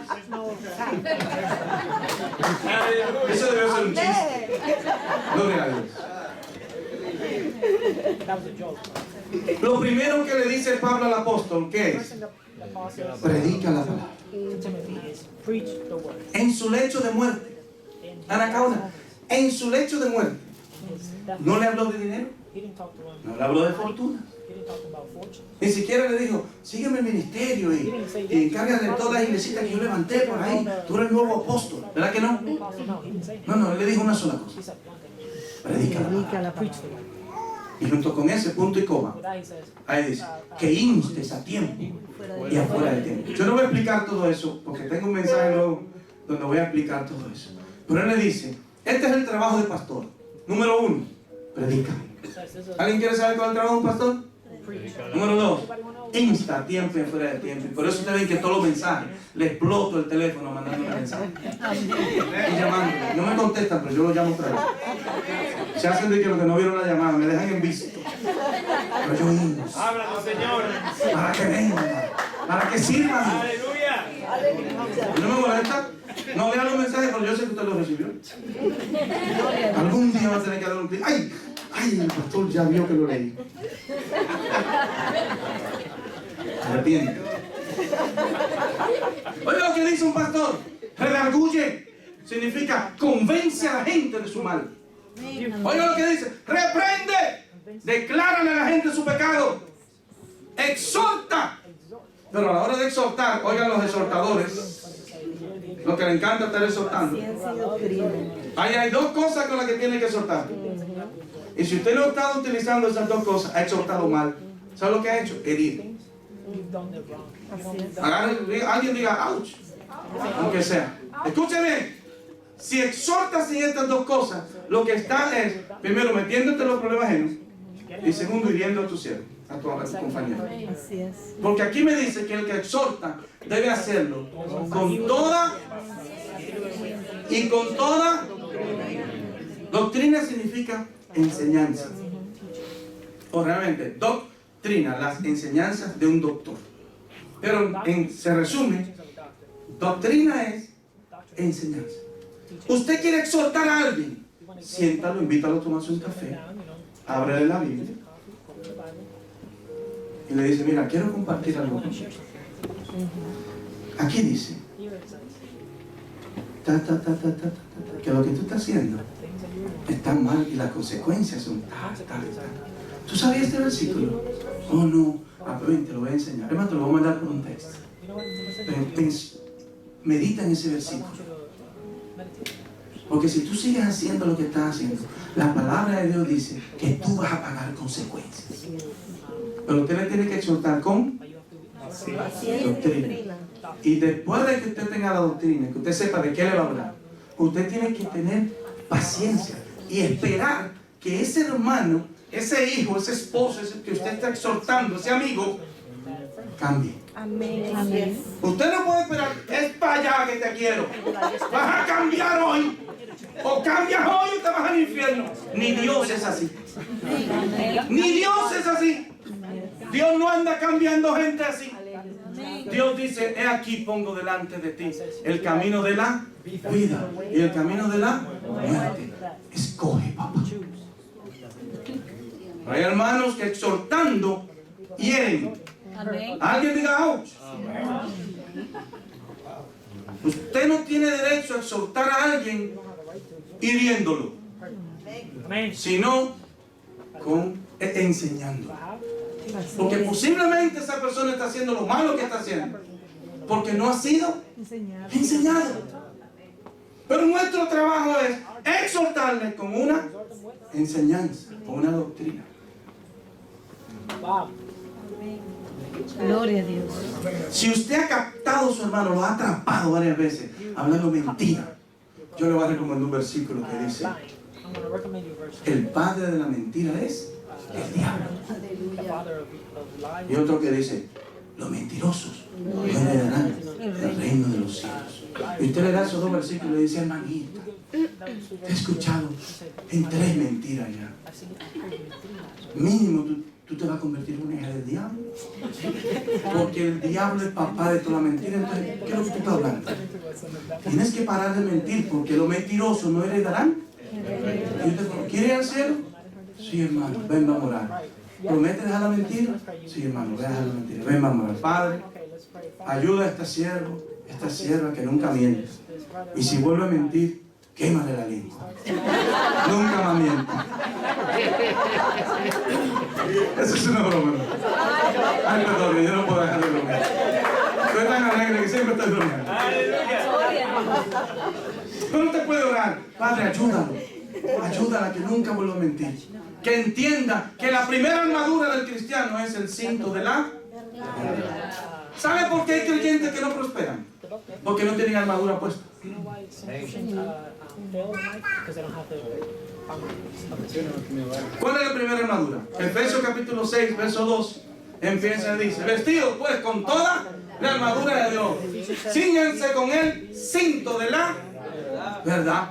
Eso debe ser un chiste. Gloria a Dios. Lo primero que le dice Pablo al apóstol, ¿qué es? Predica la palabra. En su lecho de muerte. Ana Caona, en su lecho de muerte. ¿No le habló de dinero? No le habló de fortuna. Ni siquiera le dijo, sígueme el ministerio y encárgate de todas las iglesitas que yo levanté por ahí. Tú eres el nuevo apóstol. ¿Verdad que no? No, él le dijo una sola cosa. Predica la palabra. Y junto con ese punto y coma, ahí dice, que instes a tiempo y afuera de tiempo. Yo no voy a explicar todo eso, porque tengo un mensaje nuevo donde voy a explicar todo eso. Pero él le dice, este es el trabajo del pastor. Número 1, predica. ¿Alguien quiere saber cuál es el trabajo de un pastor? Número 2, insta a tiempo y fuera de tiempo. Y por eso ustedes ven que todos los mensajes, le exploto el teléfono mandando mensajes. Y llamando. No me contestan, pero yo los llamo otra vez. Se hacen de que los que no vieron la llamada me dejan en visto. Pero yo insto. Háblanos, Señor. Para que vengan, para que sirvan. Aleluya. No me molesta. No lea los mensajes, pero yo sé que usted los recibió. Algún día va a tener que dar un clic. ¡Ay! ¡Ay! El pastor ya vio que lo leí. Arrepiente. Oiga lo que dice un pastor. Redarguye. Significa convence a la gente de su mal. Oiga lo que dice. Reprende. Declárale a la gente su pecado. Exhorta. Pero a la hora de exhortar, oigan los exhortadores. Lo que le encanta estar exhortando. Ahí hay dos cosas con las que tiene que exhortar. Y si usted no ha estado utilizando esas dos cosas, ha exhortado mal. ¿Sabe lo que ha hecho? Herir. Alguien diga, ouch. Aunque sea. Escúcheme. Si exhortas sin estas dos cosas, lo que está es, primero, metiéndote en los problemas ajenos. Y segundo, hiriendo a tu siervo, a tu compañero. Así es. Porque aquí me dice que el que exhorta debe hacerlo con toda y con toda doctrina. Significa enseñanza. O realmente, doctrina, las enseñanzas de un doctor. Pero se resume, doctrina es enseñanza. Usted quiere exhortar a alguien, siéntalo, invítalo a tomarse un café, ábrele la Biblia y le dice, mira, quiero compartir algo contigo. Aquí dice que lo que tú estás haciendo está mal y las consecuencias son tal. ¿Tú sabías este versículo? Oh no, ven, te lo voy a enseñar. Además te lo voy a mandar por un texto. Medita en ese versículo. Porque si tú sigues haciendo lo que estás haciendo, la palabra de Dios dice que tú vas a pagar consecuencias. Pero usted le tiene que exhortar con doctrina. Y después de que usted tenga la doctrina, que usted sepa de qué le va a hablar, usted tiene que tener paciencia y esperar que ese hermano, ese hijo, ese esposo, ese que usted está exhortando, ese amigo, cambie. Amén. Amén. Usted no puede esperar, es para allá que te quiero. Vas a cambiar hoy. O cambias hoy o te vas al infierno. Ni Dios es así. Ni Dios es así. Dios no anda cambiando gente así. Dios dice, he aquí pongo delante de ti el camino de la vida y el camino de la muerte. Escoge, papá. Hay hermanos que exhortando hieren. Alguien diga, ouch. Usted no tiene derecho a exhortar a alguien hiriéndolo, sino enseñándolo. Porque posiblemente esa persona está haciendo lo malo que está haciendo porque no ha sido enseñado. Pero nuestro trabajo es exhortarle con una enseñanza, con una doctrina. Gloria a Dios. Si usted ha captado a su hermano, lo ha atrapado varias veces hablando mentira, yo le voy a recomendar un versículo que dice: el padre de la mentira es el diablo. Y otro que dice: los mentirosos no heredarán el reino de los cielos. Y usted le da esos dos versículos y le dice: hermanita, te he escuchado en 3 mentiras ya. Mínimo tú te vas a convertir en una hija del diablo. Porque el diablo es papá de toda la mentira. Entonces, ¿qué es lo que tú estás hablando? Tienes que parar de mentir, porque los mentirosos no heredarán. ¿Quiere ir al cielo? Sí, hermano, ven, vamos a orar. ¿Promete dejar la mentira? Sí, hermano, voy a dejar la mentira. Ven, vamos a orar. Padre, ayuda a esta sierva que nunca miente. Y si vuelve a mentir, quémale la lengua. Nunca más miente. Eso es una broma. Ay, perdón, yo no puedo dejar de bromear. Soy tan alegre que siempre estoy bromeando. Pero usted puede orar: Padre, ayúdalo. Ayúdala a que nunca vuelva a mentir. Que entienda que la primera armadura del cristiano es el cinto de la verdad. ¿Sabe por qué hay creyentes que no prosperan? Porque no tienen armadura puesta. ¿Cuál es la primera armadura? Efesios capítulo 6, verso 2. Empieza y dice: vestidos pues con toda la armadura de Dios. Cíñanse con el cinto de la verdad.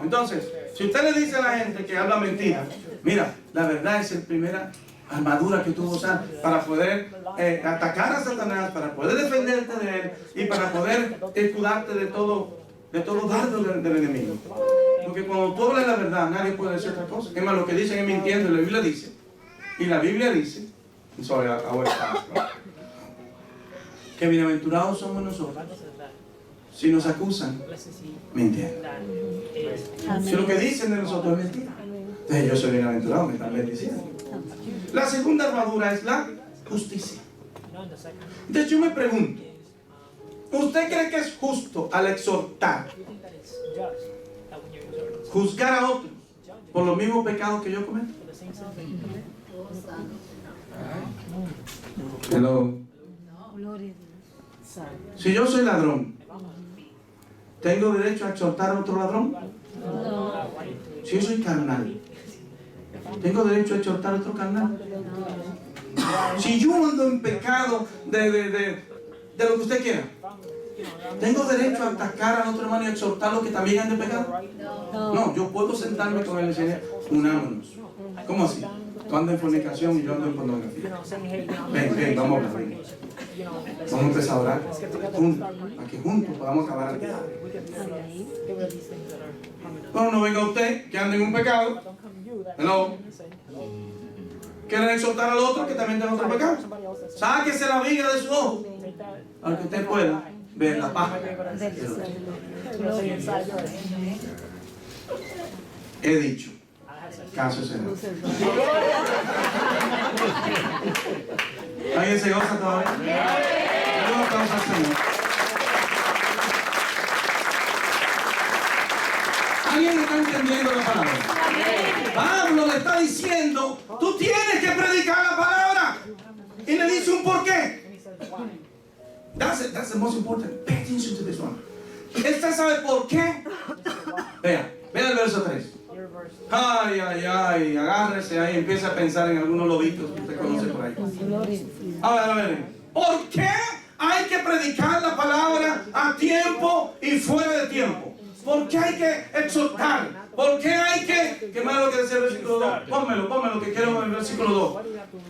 Entonces, si usted le dice a la gente que habla mentira, mira, la verdad es la primera armadura que tú vas a usar para poder atacar a Satanás, para poder defenderte de él y para poder escudarte de todo dardo del enemigo. Porque cuando tú hablas la verdad, nadie puede decir otra cosa. Es más, lo que dicen es mintiendo, y la Biblia dice. Y la Biblia dice, que bienaventurados somos nosotros si nos acusan mintiendo. Si lo que dicen de nosotros es mentira, entonces yo soy bienaventurado, me están bendiciendo. La segunda armadura es la justicia. De hecho, yo me pregunto, ¿usted cree que es justo al exhortar, juzgar a otros por los mismos pecados que yo cometo? Hello. Si yo soy ladrón, ¿tengo derecho a exhortar a otro ladrón? Si yo soy carnal, ¿tengo derecho a exhortar a otro carnal? Si yo ando en pecado de lo que usted quiera, ¿tengo derecho a atacar a otro hermano y exhortarlo que también ande en pecado? No, yo puedo sentarme con él y decirle: unámonos. ¿Cómo así? Tú andas en fornicación y yo ando en pornografía. Ven, vamos a hablar. Vamos a empezar a orar juntos, para que juntos podamos acabar el pecado. Bueno, no venga usted que ande en un pecado. Hello. ¿Quieren exhortar al otro que también tenga otro pecado? Sáquese la viga de su ojo para que usted pueda ver la paja del otro. He dicho, caso cerrado. ¿Alguien se goza todavía? Un aplauso al Señor. ¿Alguien está entendiendo la palabra? Pablo le está diciendo: tú tienes que predicar la palabra. Y le dice un porqué. That's the most important. Pay attention to this one. ¿Usted sabe por qué? Vea el verso 3. Ay, agárrese ahí, empieza a pensar en algunos lobitos que usted conoce por ahí. A ver. ¿Por qué hay que predicar la palabra a tiempo y fuera de tiempo? ¿Por qué hay que exhortar? ¿Por qué hay que... ¿Qué más lo que decía el versículo 2? Pónmelo, que quiero ver el versículo 2.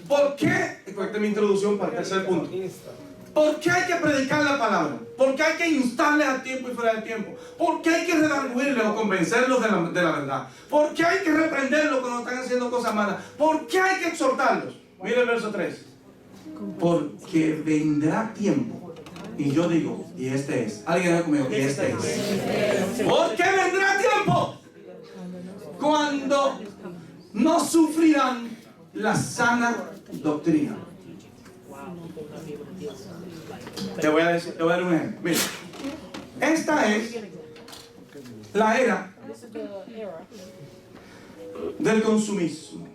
¿Por qué? Esta es mi introducción para el tercer punto. ¿Por qué hay que predicar la palabra? ¿Por qué hay que instarles a tiempo y fuera de tiempo? ¿Por qué hay que redarguirles o convencerlos de la verdad? ¿Por qué hay que reprenderlos cuando están haciendo cosas malas? ¿Por qué hay que exhortarlos? Mira el verso 3. Porque vendrá tiempo. Y yo digo, y este es. Alguien diga conmigo, y este es. Porque vendrá tiempo cuando no sufrirán la sana doctrina. Te voy a dar un ejemplo. Mira, esta es la era del consumismo.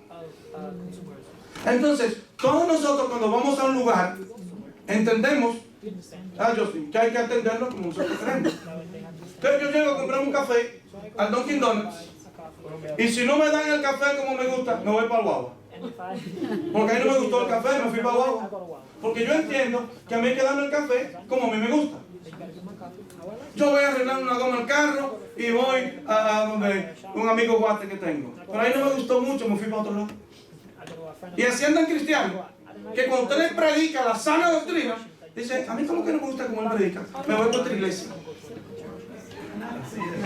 Entonces, todos nosotros cuando vamos a un lugar entendemos que hay que atenderlo como nosotros queremos. Entonces yo llego a comprar un café al Dunkin' Donuts y si no me dan el café como me gusta, me voy para el guagua. Porque a mí no me gustó el café, me fui para el guagua. Porque yo entiendo que a mí hay que darme el café como a mí me gusta. Yo voy a arreglar una goma al carro y voy a donde un amigo guate que tengo. Pero ahí no me gustó mucho, me fui para otro lado. Y así andan cristianos, que cuando usted les predica la sana doctrina, dice: a mí como que no me gusta como él predica, me voy para otra iglesia.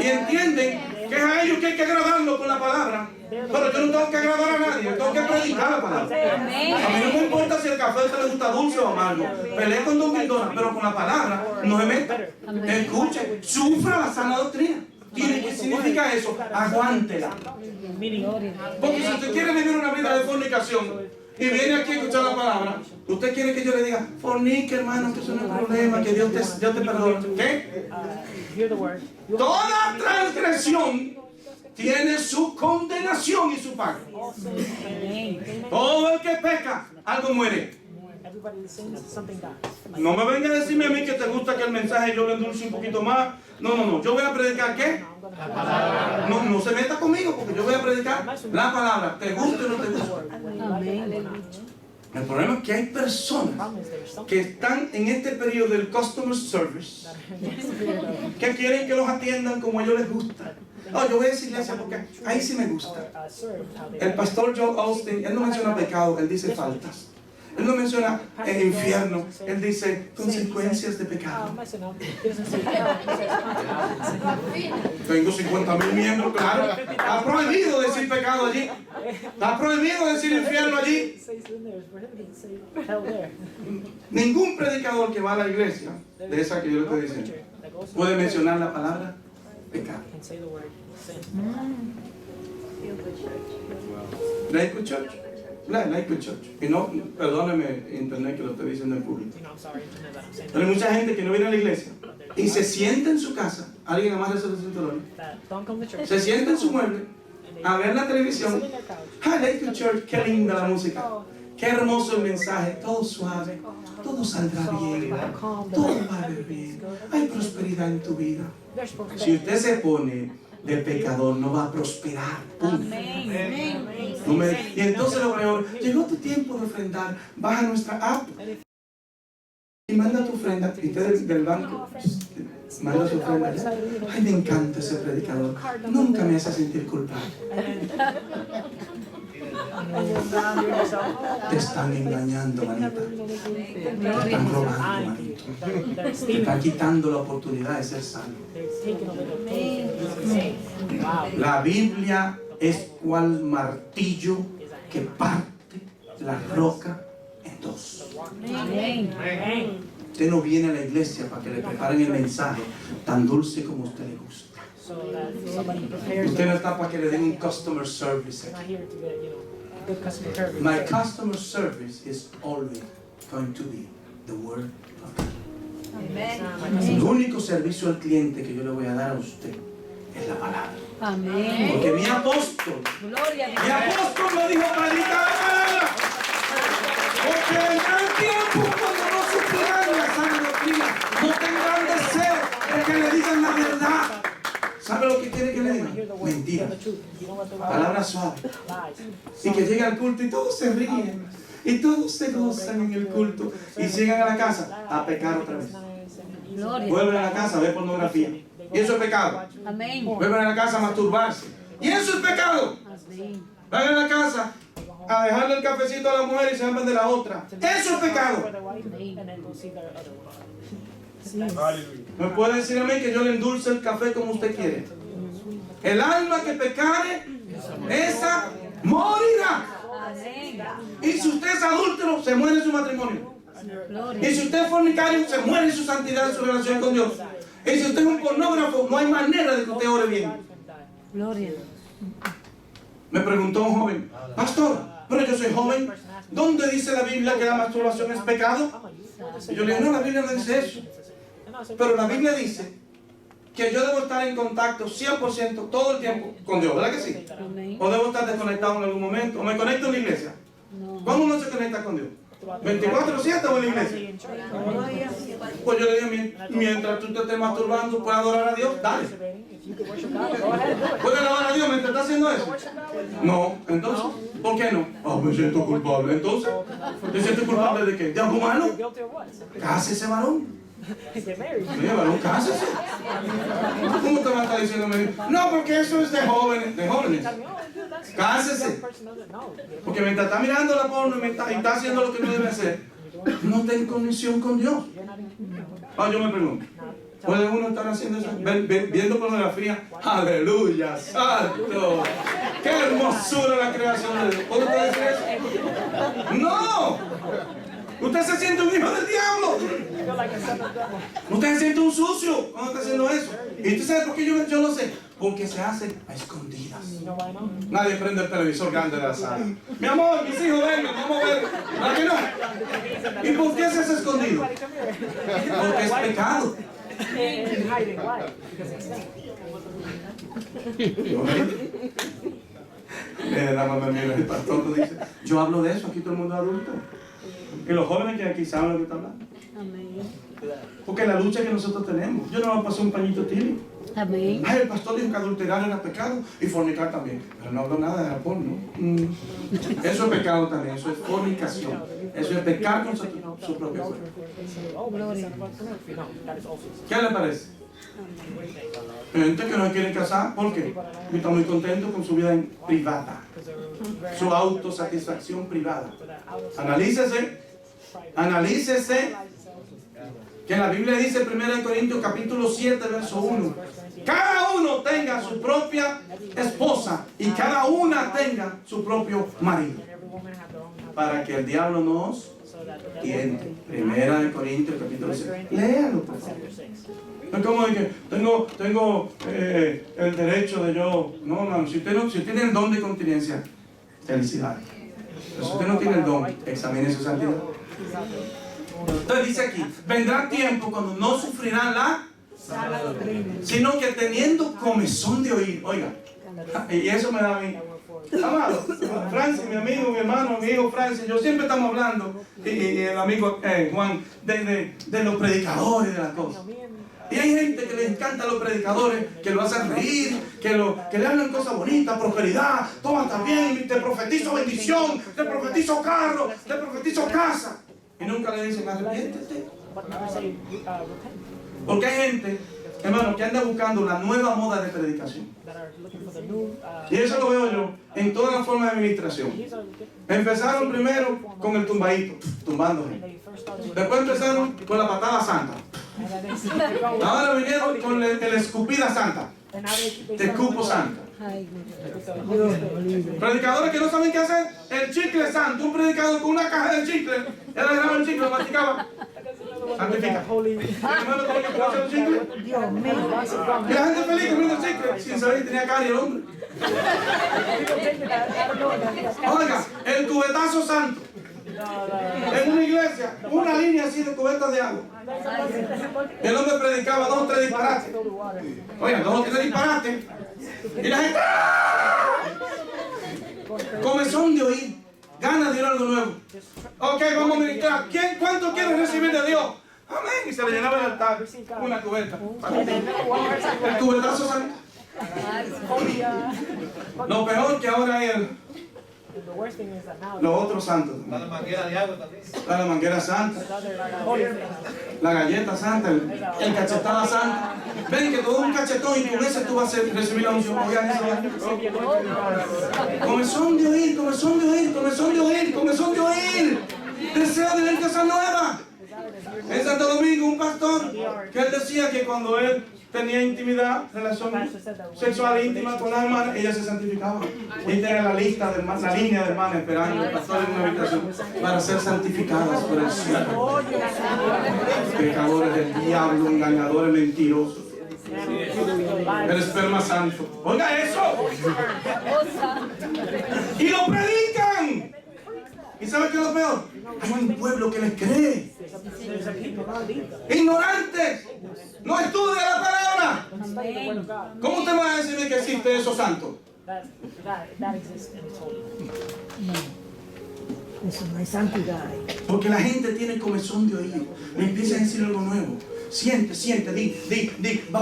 Y entienden que es a ellos que hay que agradarlo con la palabra. Pero yo no tengo que agradar a nadie, yo tengo que predicar la palabra. A mí no me importa si el café a usted le gusta dulce o amargo. Pelee con Dunkin' Donuts, pero con la palabra no se meta. Escuche, sufra la sana doctrina. ¿Qué significa eso? Aguántela. Porque si usted quiere vivir una vida de fornicación y viene aquí a escuchar la palabra, usted quiere que yo le diga: fornique, hermano, que eso no es un problema, que Dios te perdone. ¿Qué? Toda transgresión tiene su condenación y su paga. Todo el que peca, algo muere. everybody sings, something dies. No me venga a decirme a mí que te gusta que el mensaje yo lo endulce un poquito más. No. Yo voy a predicar ¿qué? No se meta conmigo porque yo voy a predicar la palabra. ¿Te gusta o no te gusta? Amén. El problema es que hay personas que están en este periodo del customer service que quieren que los atiendan como a ellos les gusta. Oh, yo voy a esa iglesia porque ahí sí me gusta. El pastor Joel Osteen, él no menciona pecado, él dice faltas. Él no menciona infierno, él dice consecuencias de pecado. Tengo 50,000 miembros, claro. Está prohibido decir pecado allí. Está prohibido decir infierno allí. Ningún predicador que va a la iglesia, de esa que yo le estoy diciendo, puede mencionar la palabra pecado. Lakewood Church. Lakewood Church. Y no, perdóneme, internet, que lo estoy diciendo en público. Pero hay mucha gente que no viene a la iglesia y se sienta en su casa. Alguien amarra esos cinturones. Se sienta en su mueble a ver la televisión. Ah, Lakewood Church, qué linda la música. Qué hermoso el mensaje. Todo suave. Todo saldrá bien. Todo va a ir bien. Hay prosperidad en tu vida. Si usted se pone de pecador, no va a prosperar. Y entonces lo peor, llegó tu tiempo de ofrendar. Baja nuestra app y manda tu ofrenda. Y usted del banco manda su ofrenda. Ay, me encanta ese predicador. Nunca me hace sentir culpable. Te están engañando, manita. Te están robando, manito. Te están quitando la oportunidad de ser salvo. La Biblia es cual martillo que parte la roca en dos. Usted no viene a la iglesia para que le preparen el mensaje tan dulce como a usted le gusta. Usted no está para que le den un customer service. My customer service is always going to be the word of God. El único servicio al cliente que yo le voy a dar a usted es la palabra. Amén. Porque mi apóstol me dijo predica la palabra. Porque vendrá el tiempo cuando no supieran la sana doctrina, no tendrán deseo de que le digan la verdad. ¿Sabe lo que quiere que le digan? Mentira. Palabras suaves. Y que llegue al culto y todos se ríen. Y todos se gozan en el culto. Y llegan a la casa a pecar otra vez. Vuelven a la casa a ver pornografía. Y eso es pecado. Amén. Vuelven a la casa a masturbarse. Y eso es pecado. Van a la casa a dejarle el cafecito a la mujer y se van de la otra. Eso es pecado. ¿Me puede decir a mí que yo le endulce el café como usted quiere? El alma que pecare, esa morirá. Y si usted es adúltero, se muere en su matrimonio. Y si usted es fornicario, se muere en su santidad, en su relación con Dios. Y si usted es un pornógrafo, no hay manera de que usted ore bien. Gloria. Me preguntó un joven, pastor, pero yo soy joven, ¿dónde dice la Biblia que la masturbación es pecado? Y yo le dije, no, la Biblia no dice eso. Pero la Biblia dice que yo debo estar en contacto 100% todo el tiempo con Dios, ¿verdad que sí? O debo estar desconectado en algún momento, o me conecto en la iglesia. ¿Cómo uno se conecta con Dios? 24/7 o en la iglesia. Pues yo le dije, mientras tú te estés masturbando, puedes adorar a Dios, dale. ¿Puedes alabar a Dios mientras estás haciendo eso? No, entonces, ¿por qué no? Ah, me siento culpable. Entonces, ¿te sientes culpable de qué? ¿De algo malo? Cásese, varón. Mira, varón, cásese. ¿Cómo te vas a estar diciendo? No, porque eso es de jóvenes. De jóvenes. Cásese. Porque mientras está mirando la porno y está haciendo lo que no debe hacer, no está en conexión con Dios. Ah, yo me pregunto, ¿puede uno estar haciendo eso? Viendo pornografía. Aleluya, santo. Qué hermosura la creación de Dios. ¿Puede usted decir eso? ¡No! Usted se siente un hijo del diablo. Usted se siente un sucio cuando está haciendo eso. ¿Y usted sabe por qué yo lo sé? Porque se hace a escondidas. Nadie prende el televisor grande de la sala. Mi amor, mis hijos, vengan, vamos a ver. ¿Verdad que no? ¿Y por qué se hace escondido? Porque es pecado. La mamá mira, el pastor dice, yo hablo de eso, aquí todo el mundo es adulto. Y los jóvenes que aquí saben lo que está hablando. Amén. Porque la lucha que nosotros tenemos, yo no voy a pasar un pañito tibio. Amén. Ay, el pastor dijo que adulterar era pecado y fornicar también. Pero no hablo nada de alcohol, ¿no? Eso es pecado también, eso es fornicación. Eso es pecar con su propio cuerpo. ¿Qué le parece? Hay gente que no se quiere casar, ¿por qué? Porque está muy contento con su vida privada, su autosatisfacción privada. Analícese, que la Biblia dice en 1 Corintios capítulo 7, verso 1, cada uno tenga su propia esposa y cada una tenga su propio marido, para que el diablo nos tiente. 1 Corintios capítulo 7, léalo por favor. No es como de que tengo el derecho de yo. No, hermano, si usted tiene el don de continencia, felicidades. Pero si usted no tiene el don, examine su santidad. Entonces dice aquí, vendrá tiempo cuando no sufrirán la sana doctrina, sino que teniendo comezón de oír. Oiga, y eso me da a mí. Amado, Francis, mi amigo, mi hermano, mi hijo Francis, yo siempre estamos hablando, y el amigo Juan, de los predicadores, de las cosas. Y hay gente que les encanta a los predicadores, que lo hacen reír, que le hablan cosas bonitas, prosperidad, todo está bien, te profetizo bendición, te profetizo carro, te profetizo casa. Y nunca le dicen, arrepiéntete. Porque hay gente, hermano, que anda buscando la nueva moda de predicación. Y eso lo veo yo en todas las formas de administración. Empezaron primero con el tumbadito, tumbando gente. Después empezaron con la patada santa. Ahora vinieron con el escupida santa. Te escupo santa. Predicadores que no saben qué hacer. El chicle santo. Un predicador con una caja de chicle. Él agarraba el chicle, lo masticaba. Santifica. Hermano, ¿cómo que puede hacer el chicle? Y la gente feliz comiendo el chicle sin saber que tenía carie el hombre. Oiga, el cubetazo santo. En una iglesia, una línea así de cubetas de agua. El hombre predicaba 2 o 3 disparates. Oiga, 2 o 3 disparates. Y la gente comezón de oír, ganas de ir a algo nuevo. Ok, vamos a ministrar. ¿Cuánto quieren recibir de Dios? Amén. Y se le llenaba el altar una cubeta. El cubetazo santo. Lo peor que ahora hay los otros santos. La manguera de agua también. La manguera santa. La galleta santa. El cachetada santa. Ven que todo un cachetón y con ese tú vas a recibir la unción. Comezón de oír, comezón de oír, comezón de oír, comezón de oír. Deseo de ver cosas nuevas. En Santo Domingo, un pastor que él decía que cuando él tenía intimidad, relación sexual íntima con las hermanas, ella se santificaba. Y tenía la lista de hermanas, la línea de hermanas esperando el pastor en una habitación para ser santificadas por el cielo. Pecadores del diablo, engañadores, mentirosos. El esperma santo. Oiga eso. Y lo predican. ¿Y sabe qué es lo peor? Hay un pueblo que les cree. Ignorantes. No estudia la palabra. ¿Cómo usted me va a decir que existe eso santo? Eso no es santidad. Porque la gente tiene comezón de oído. Le empieza a decir algo nuevo. Siente, di, va.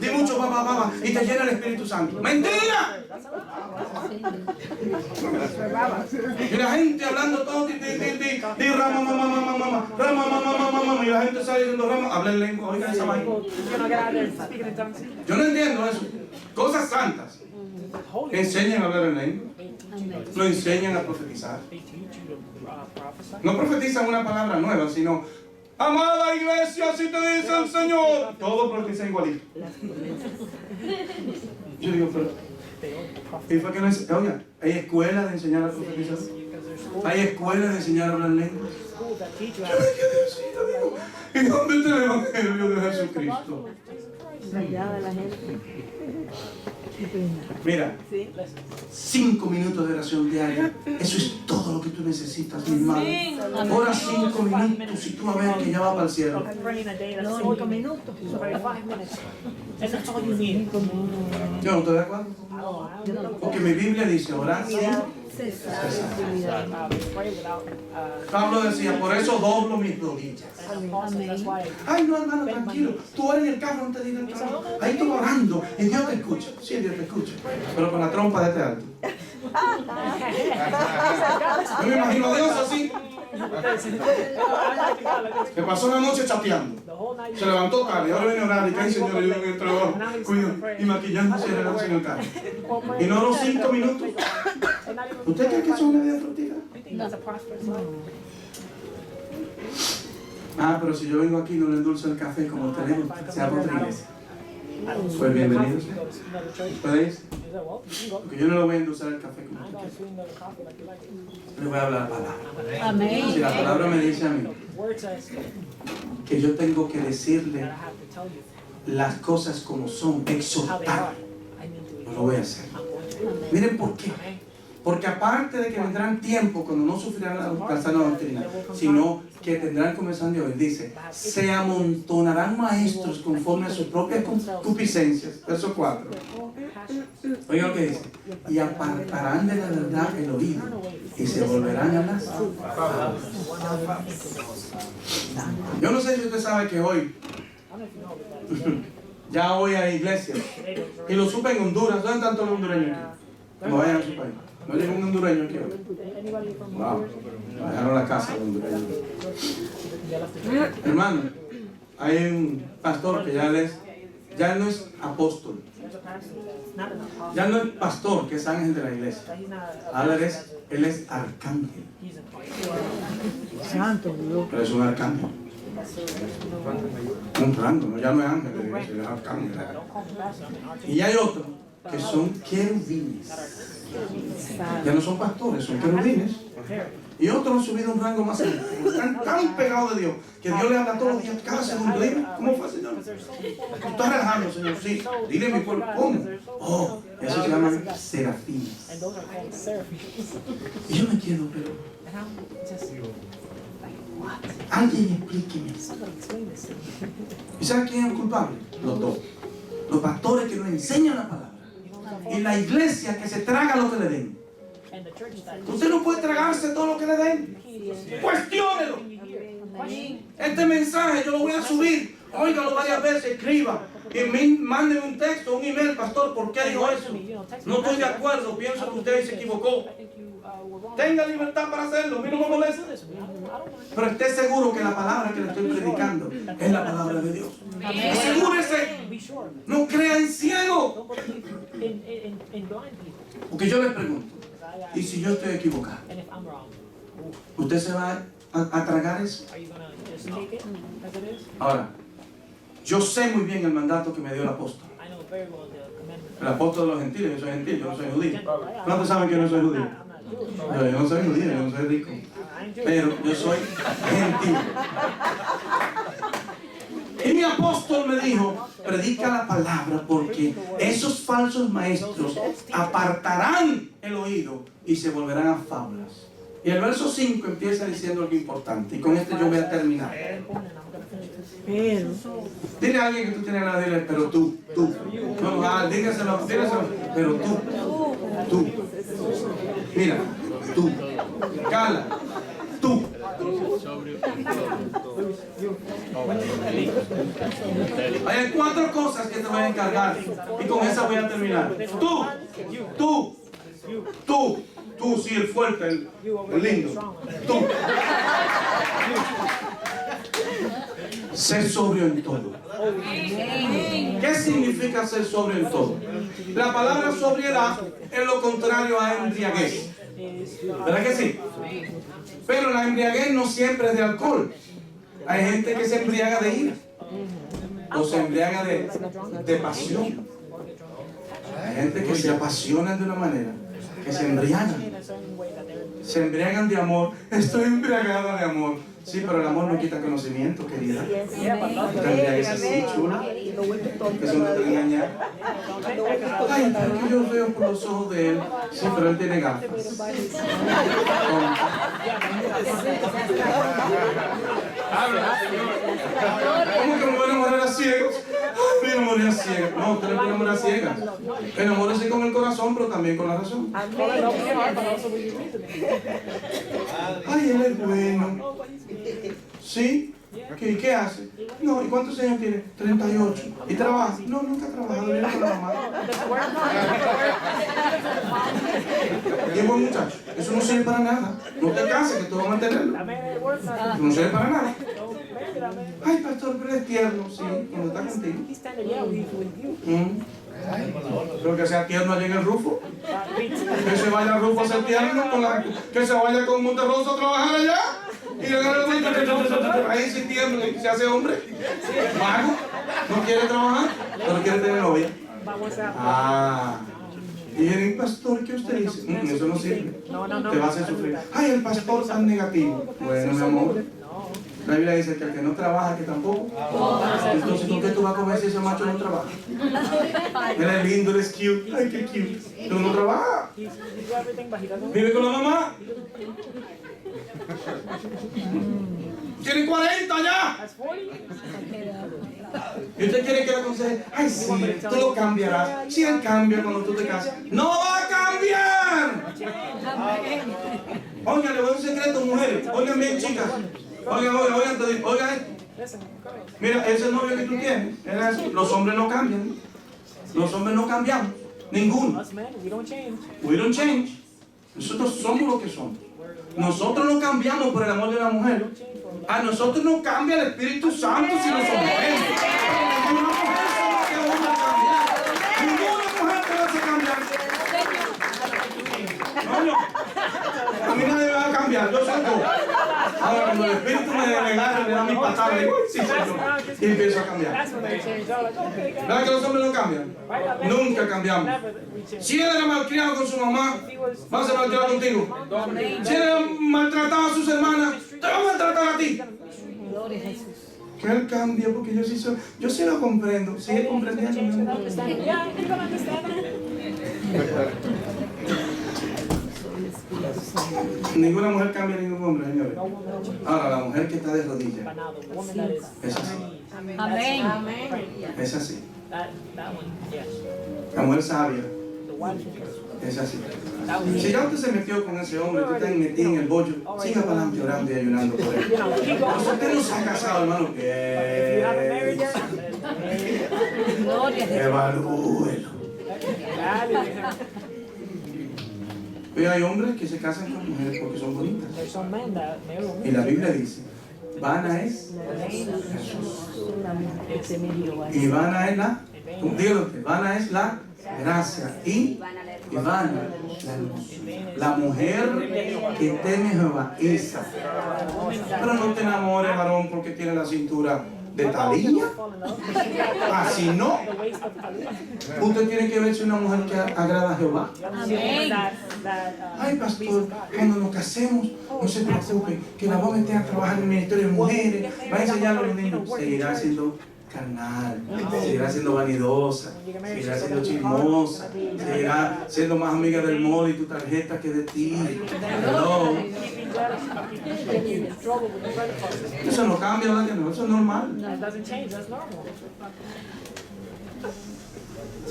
Di mucho, va. Y te llena el Espíritu Santo. ¡Mentira! Y la gente hablando todo, di, rama. Y la gente sale diciendo rama, habla en lengua, oiga esa vaina. Yo no entiendo eso. Cosas santas. Enseñan a hablar en lengua. No enseñan a profetizar. No profetizan una palabra nueva, sino amada iglesia, así te dice el Señor. Todo profetiza igualito. Yo digo, pero ¿y fue que no enseñan? Oiga, hay escuelas de enseñar a profetizar. Hay escuelas de enseñar a hablar lengua. Yo me quedé así, amigo. ¿Y dónde está el Evangelio de Jesucristo? Mira, 5 minutos de oración diaria. Eso es todo lo que tú necesitas, mi hermano. Ora 5 minutos y tú a ver que ya va para el cielo. 5 minutos. Yo no estoy de acuerdo. Porque mi Biblia dice orar Pablo decía, por eso doblo mis rodillas. Ay, no, hermano, tranquilo. Tú eres en el carro, no te digas el trabajo. Ahí estoy orando y Dios te escucha. Sí, Dios te escucha. Pero con la trompa de este alto. Yo me imagino a Dios así. Se pasó la noche chateando. Se levantó tarde. Ahora viene a orar. Y que, ay, Señor, ayúdame en el trabajo. Cuido. Y maquillándose en el carro. Y no los 5 minutos. ¿Usted cree que eso es una vida fructífera? Ah, pero si yo vengo aquí y no le endulzo el café como tenemos, sea por otra iglesia. Pues bienvenido. ¿Podéis? Porque yo no le voy a endulzar el café como usted quiere. Le voy a hablar la palabra. Amén. Si la palabra me dice a mí que yo tengo que decirle las cosas como son, exhortar, no lo voy a hacer. Miren por qué. Porque aparte de que vendrán tiempos cuando no sufrirán la sana doctrina, sino que tendrán como San Dios, dice, se amontonarán maestros conforme a sus propias concupiscencias. Verso 4. Oigan lo que dice. Y apartarán de la verdad el oído y se volverán a las fábulas. Yo no sé si usted sabe que hoy ya voy a iglesia y lo supe en Honduras. ¿Dónde están todos los hondureños aquí? No vayan a su país. No llegó un hondureño aquí hoy. Wow. Dejaron la casa de hondureños. Hermano, hay un pastor que ya no es apóstol. Ya no es pastor, que es ángel de la iglesia. Ahora él es arcángel. Santo Dios. Pero es un arcángel. Un rango, ¿no? Ya no es ángel de la iglesia, él es arcángel. Y hay otros que son querubines. Ya no son pastores, son querubines. Y otros han subido un rango más alto. Están tan pegados de Dios que Dios le habla todos los días, cada segundo. Dime, ¿cómo fue, Señor? Tú estás relajando, Señor. Sí. Dile a mi pueblo, ¿cómo? Oh, eso se llama serafines. Y yo me quedo, pero alguien explíqueme. ¿Y sabe quién es el culpable? Los dos. Los pastores que nos enseñan la palabra. Y la iglesia que se traga lo que le den. Usted no puede tragarse todo lo que le den. Cuestiónelo. Este mensaje yo lo voy a subir. Óigalo varias veces, escriba. Y mándeme un texto, un email, pastor, ¿por qué dijo eso? No estoy de acuerdo, pienso que usted se equivocó. Tenga libertad para hacerlo, a mí no me molesta. Pero esté seguro que la palabra que le estoy predicando es la palabra de Dios. Asegúrese. No crea en ciego. Porque yo le pregunto, ¿y si yo estoy equivocado? ¿Usted se va a tragar eso? Ahora, yo sé muy bien el mandato que me dio el apóstol. El apóstol de los gentiles, yo soy gentil, yo no soy judío. ¿Cuántos saben que yo no soy judío? Yo no soy judío, yo no soy rico. Pero yo soy gentil. Y mi apóstol me dijo, predica la palabra porque esos falsos maestros apartarán el oído y se volverán a fábulas. Y el verso 5 empieza diciendo algo importante. Y con esto yo voy a terminar. Pero Dile a alguien que tú tienes la dile, pero tú. No, dígaselo, pero tú. Mira, tú. Cala, tú. Hay 4 cosas que te voy a encargar. Y con esa voy a terminar. Tú, sí, el fuerte, el lindo. Tú. Ser sobrio en todo. ¿Qué significa ser sobrio en todo? La palabra sobriedad es lo contrario a embriaguez. ¿Verdad que sí? Pero la embriaguez no siempre es de alcohol. Hay gente que se embriaga de ira. O se embriaga de pasión. Hay gente que se apasiona de una manera que se embriagan. Se embriagan de amor. Estoy embriagada de amor. Sí, pero el amor no quita conocimiento, querida. No te embriagues así, chula. Eso no te va a engañar. Ay, pero que yo veo por los ojos de él. Sí, pero él tiene gafas. ¿Cómo que me van a morir a ciegos? me enamoré a ciegas. No, usted no puede enamorar a ciegas. Enamórese con el corazón, pero también con la razón. Ay, él es bueno. ¿Sí? ¿Qué hace? No, ¿y cuántos años tiene? 38. ¿Y trabaja? No, nunca ha trabajado, vive con la mamá. Y es buen muchacho. Eso no sirve para nada. No te cases, que tú vas a mantenerlo. No sirve para nada. Ay, pastor, pero es tierno, sí, cuando está contigo. Pero que sea tierno allí en el Rufo. Que se vaya al Rufo a ser tierno, que se vaya con Monterroso a trabajar allá. Y ahí se tierno, se hace hombre. Vago, no quiere trabajar, pero quiere tener novia. Ah. Y viene, pastor, ¿qué usted dice? Eso no sirve. Te va a hacer sufrir. Ay, el pastor tan negativo. Bueno, mi amor. La Biblia dice que el que no trabaja, que tampoco. Entonces, ¿con qué tú vas a comer si ese macho no trabaja? Mira, es lindo, eres cute. Ay, qué cute. Tú no trabajas. Vive con la mamá. Tiene 40 ya. Y usted quiere que le aconseje. Ay, sí, tú lo cambiarás. Si él cambia cuando tú te casas. ¡No va a cambiar! Oigan, le voy a un secreto, mujeres. Oigan bien, chicas. Oigan. Mira, ese novio que tú tienes, los hombres no cambian. Los hombres no cambiamos. Ninguno. We don't change. Nosotros somos lo que somos. Nosotros no cambiamos por el amor de la mujer. A nosotros nos cambia el Espíritu Santo si nos sometemos. Ninguna mujer se va a cambiar. Ninguna mujer te va a hacer cambiar. A mí nadie me va a cambiar, yo soy yo. Ahora cuando el Espíritu me agarra, me da mi patada, digo, sí Señor, y empiezo a cambiar. ¿Verdad que los hombres no cambian? Nunca cambiamos. Si él era malcriado con su mamá, va a ser malcriado contigo. Si él era maltratado a sus hermanas, te va a maltratar a ti. Que él cambie, porque yo sí lo comprendo. Si él comprendía, ninguna mujer cambia a ningún hombre, señores. Ahora, la mujer que está de rodillas es así. Amén. Es así. La mujer sabia es así. Si ya usted se metió con ese hombre, usted está metido en el bollo, siga para adelante orando y ayunando por él. Si usted no se ha casado, hermano, evalúelo. Y hay hombres que se casan con mujeres porque son bonitas. Y la Biblia dice, vana es y vana es la, dígalo, vana es la gracia y vana la hermosura. La mujer que teme a Jehová, esa. Pero no te enamores, varón, porque tiene la cintura de Talía. Así no. Usted tiene que verse una mujer que agrada a Jehová. Amén. Ay, pastor, cuando nos casemos, no se preocupe, que la voy a meter a trabajar en el ministerio de mujeres, va a enseñar a los niños. Seguirá siendo carnal, seguirá siendo vanidosa, seguirá siendo chismosa, seguirá siendo más amiga del móvil y tu tarjeta que de ti. Hello. Eso no cambia, ¿verdad? No, eso es normal.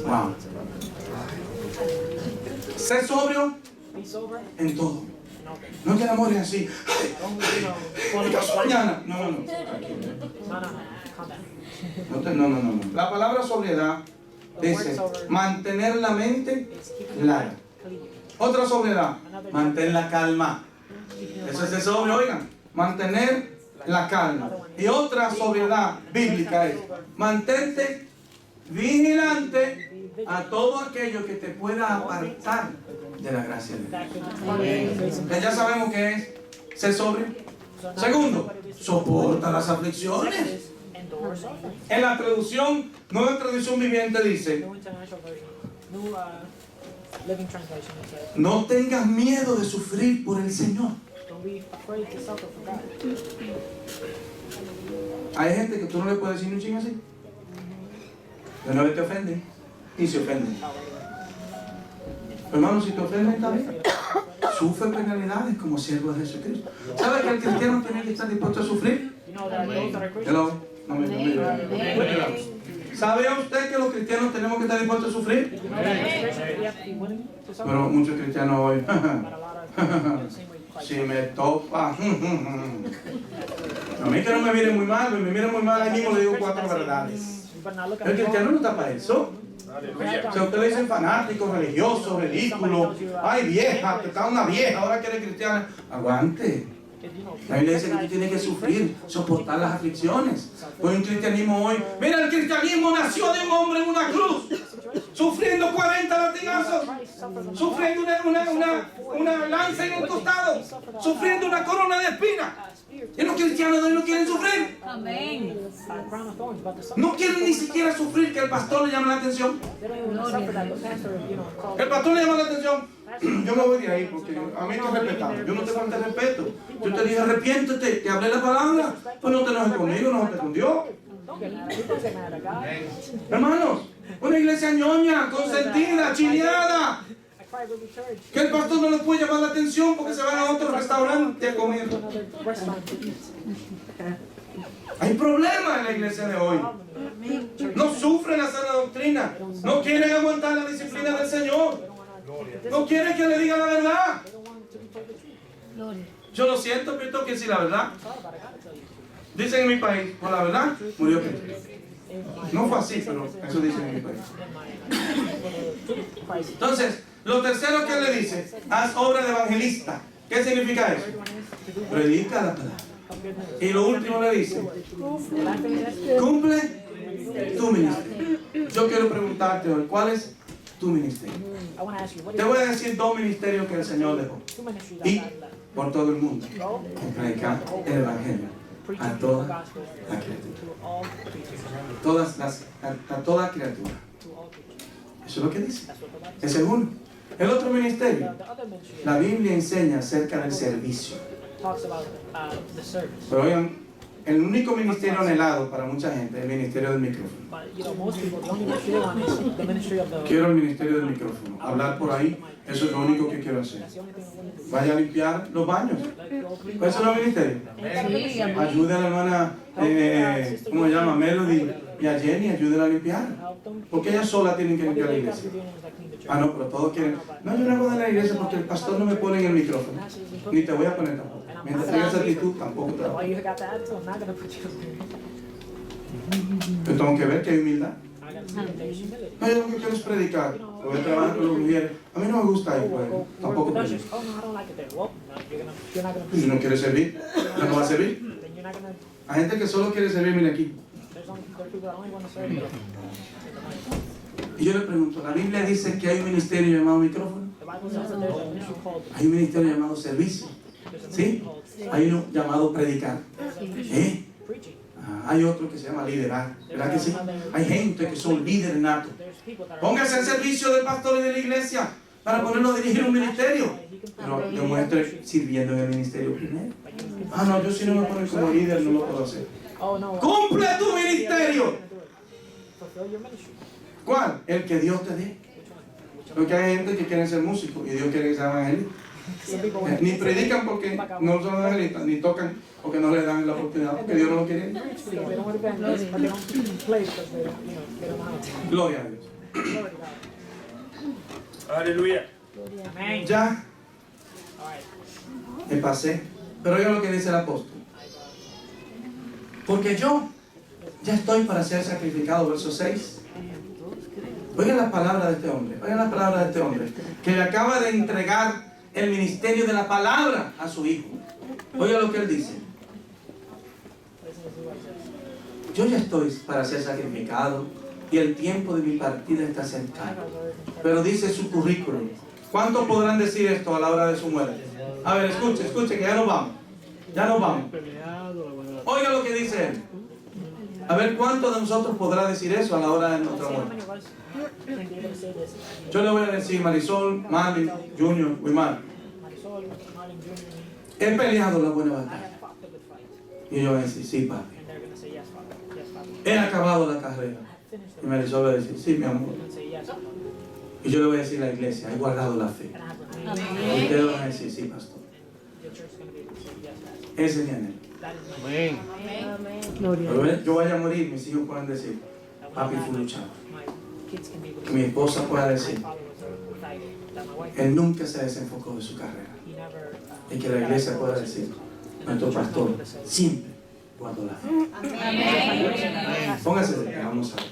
Wow. Sé sobrio en todo. No te enamores así. ¿Qué pasó mañana? No. No. La palabra sobriedad dice mantener la mente clara. Otra sobriedad, mantener la calma. Eso es de sobrio, oigan. Mantener la calma. Y otra sobriedad bíblica es mantente vigilante a todo aquello que te pueda apartar de la gracia de Dios. Que ya sabemos que es ser sobrio. Segundo, soporta las aflicciones. En la traducción, Nueva Traducción Viviente dice: no tengas miedo de sufrir por el Señor. Hay gente que tú no le puedes decir un ching así. De una vez te ofenden y se ofenden. Hermano, si te ofenden, está bien. Sufre penalidades como siervo de Jesucristo. ¿Sabes que el cristiano tiene que estar dispuesto a sufrir? Hello. No me ¿Sabía usted que los cristianos tenemos que estar dispuestos a sufrir? Pero muchos cristianos hoy, si me topa, a mí que no me miren muy mal, me miren muy mal, ahí mismo le digo 4 verdades. El cristiano no está para eso. Si a usted le dicen fanático, religioso, ridículo, ay vieja, que está una vieja, ahora que eres cristiana, aguante. La Biblia dice que tú tienes que sufrir, soportar las aflicciones. Pues un cristianismo hoy, mira, el cristianismo nació de un hombre en una cruz, sufriendo 40 latigazos, sufriendo una lanza en el costado, sufriendo una corona de espinas. Y los cristianos de hoy no quieren sufrir. Amén. No quieren ni siquiera sufrir que el pastor le llame la atención. El pastor le llama la atención. Yo me voy de ahí porque a mí hay que respetar. Yo no te falta el respeto. Yo te dije arrepiéntete, te hablé la palabra. Pues no te enojes conmigo, no te con Dios. Hermanos, una iglesia ñoña, consentida, chineada. Que el pastor no les puede llamar la atención porque se van a otro restaurante a comer. Hay problemas en la iglesia de hoy. No sufren la sana doctrina. No quieren aguantar la disciplina del Señor. No quieren que le diga la verdad. Yo lo siento, pero tengo que decir la verdad. Dicen en mi país, por la verdad, murió Cristo. No fue así, pero eso dicen en mi país. Entonces, lo tercero que le dice, haz obra de evangelista. ¿Qué significa eso? Predica la palabra. Y lo último le dice, cumple tu ministerio. Yo quiero preguntarte hoy, ¿cuál es tu ministerio? Te voy a decir 2 ministerios que el Señor dejó. Y por todo el mundo, predicar el evangelio a toda la criatura. A toda criatura. Eso es lo que dice. Ese es uno. El otro ministerio, la Biblia enseña acerca del servicio. Pero oigan, el único ministerio anhelado para mucha gente es el ministerio del micrófono. Quiero el ministerio del micrófono. Hablar por ahí, eso es lo único que quiero hacer. Vaya a limpiar los baños. Pues eso no es ministerio. Ayude a la hermana, ¿cómo se llama? Melody y a Jenny, ayúdenla a limpiar. Porque ellas solas tienen que limpiar la iglesia. Ah, no, pero todos quieren. No, yo no hago de la iglesia porque el pastor no me pone en el micrófono. Ni te voy a poner tampoco. Mientras tengas esa actitud, tampoco te voy a poner. Yo tengo que ver que hay humildad. No, yo lo que quiero es predicar. Voy a trabajar con las mujeres. A mí no me gusta ir, pues, tampoco predico. Y si no quiere servir, ya no va a servir. Hay gente que solo quiere servir, mire aquí. Y yo le pregunto, ¿la Biblia dice que hay un ministerio llamado micrófono? Hay un ministerio llamado servicio. ¿Sí? Hay uno llamado predicar. Hay otro que se llama liderar. ¿Verdad que sí? Hay gente que son líderes natos. Póngase al servicio del pastor y de la iglesia para ponerlo a dirigir un ministerio. Pero demuestre sirviendo en el ministerio primero. Ah, no, yo si no me ponen como líder no lo puedo hacer. ¡Cumple tu ministerio! ¿Cuál? El que Dios te dé. Porque hay gente que quiere ser músico y Dios quiere que sea evangelista. Ni predican porque no son evangelistas, ni tocan porque no les dan la oportunidad, porque Dios no lo quiere. Gloria a Dios. Aleluya. Ya me pasé. Pero oiga lo que dice el apóstol. Porque yo ya estoy para ser sacrificado, verso 6. Oigan las palabras de este hombre. Oigan las palabras de este hombre. Que le acaba de entregar el ministerio de la palabra a su hijo. Oiga lo que él dice. Yo ya estoy para ser sacrificado y el tiempo de mi partida está cercano. Pero dice su currículum. ¿Cuántos podrán decir esto a la hora de su muerte? A ver, escuche, que ya nos vamos. Ya nos vamos. Oiga lo que dice él. A ver, ¿cuántos de nosotros podrá decir eso a la hora de nuestra muerte? Yo le voy a decir, Marisol, Marlin, Junior, Wimar. He peleado la buena batalla. Y yo voy a decir, sí, papi. He acabado la carrera. Y Marisol va a decir, sí, mi amor. Y yo le voy a decir a la iglesia, he guardado la fe. Y ustedes van a decir, sí, pastor. Ese es mi anhelo. Amén. Pero yo vaya a morir, mis hijos pueden decir, papi fue un luchador. Que mi esposa pueda decir, él nunca se desenfocó de su carrera. Y que la iglesia pueda decir, nuestro pastor siempre guardó la fe. Póngase de pie, vamos a ver.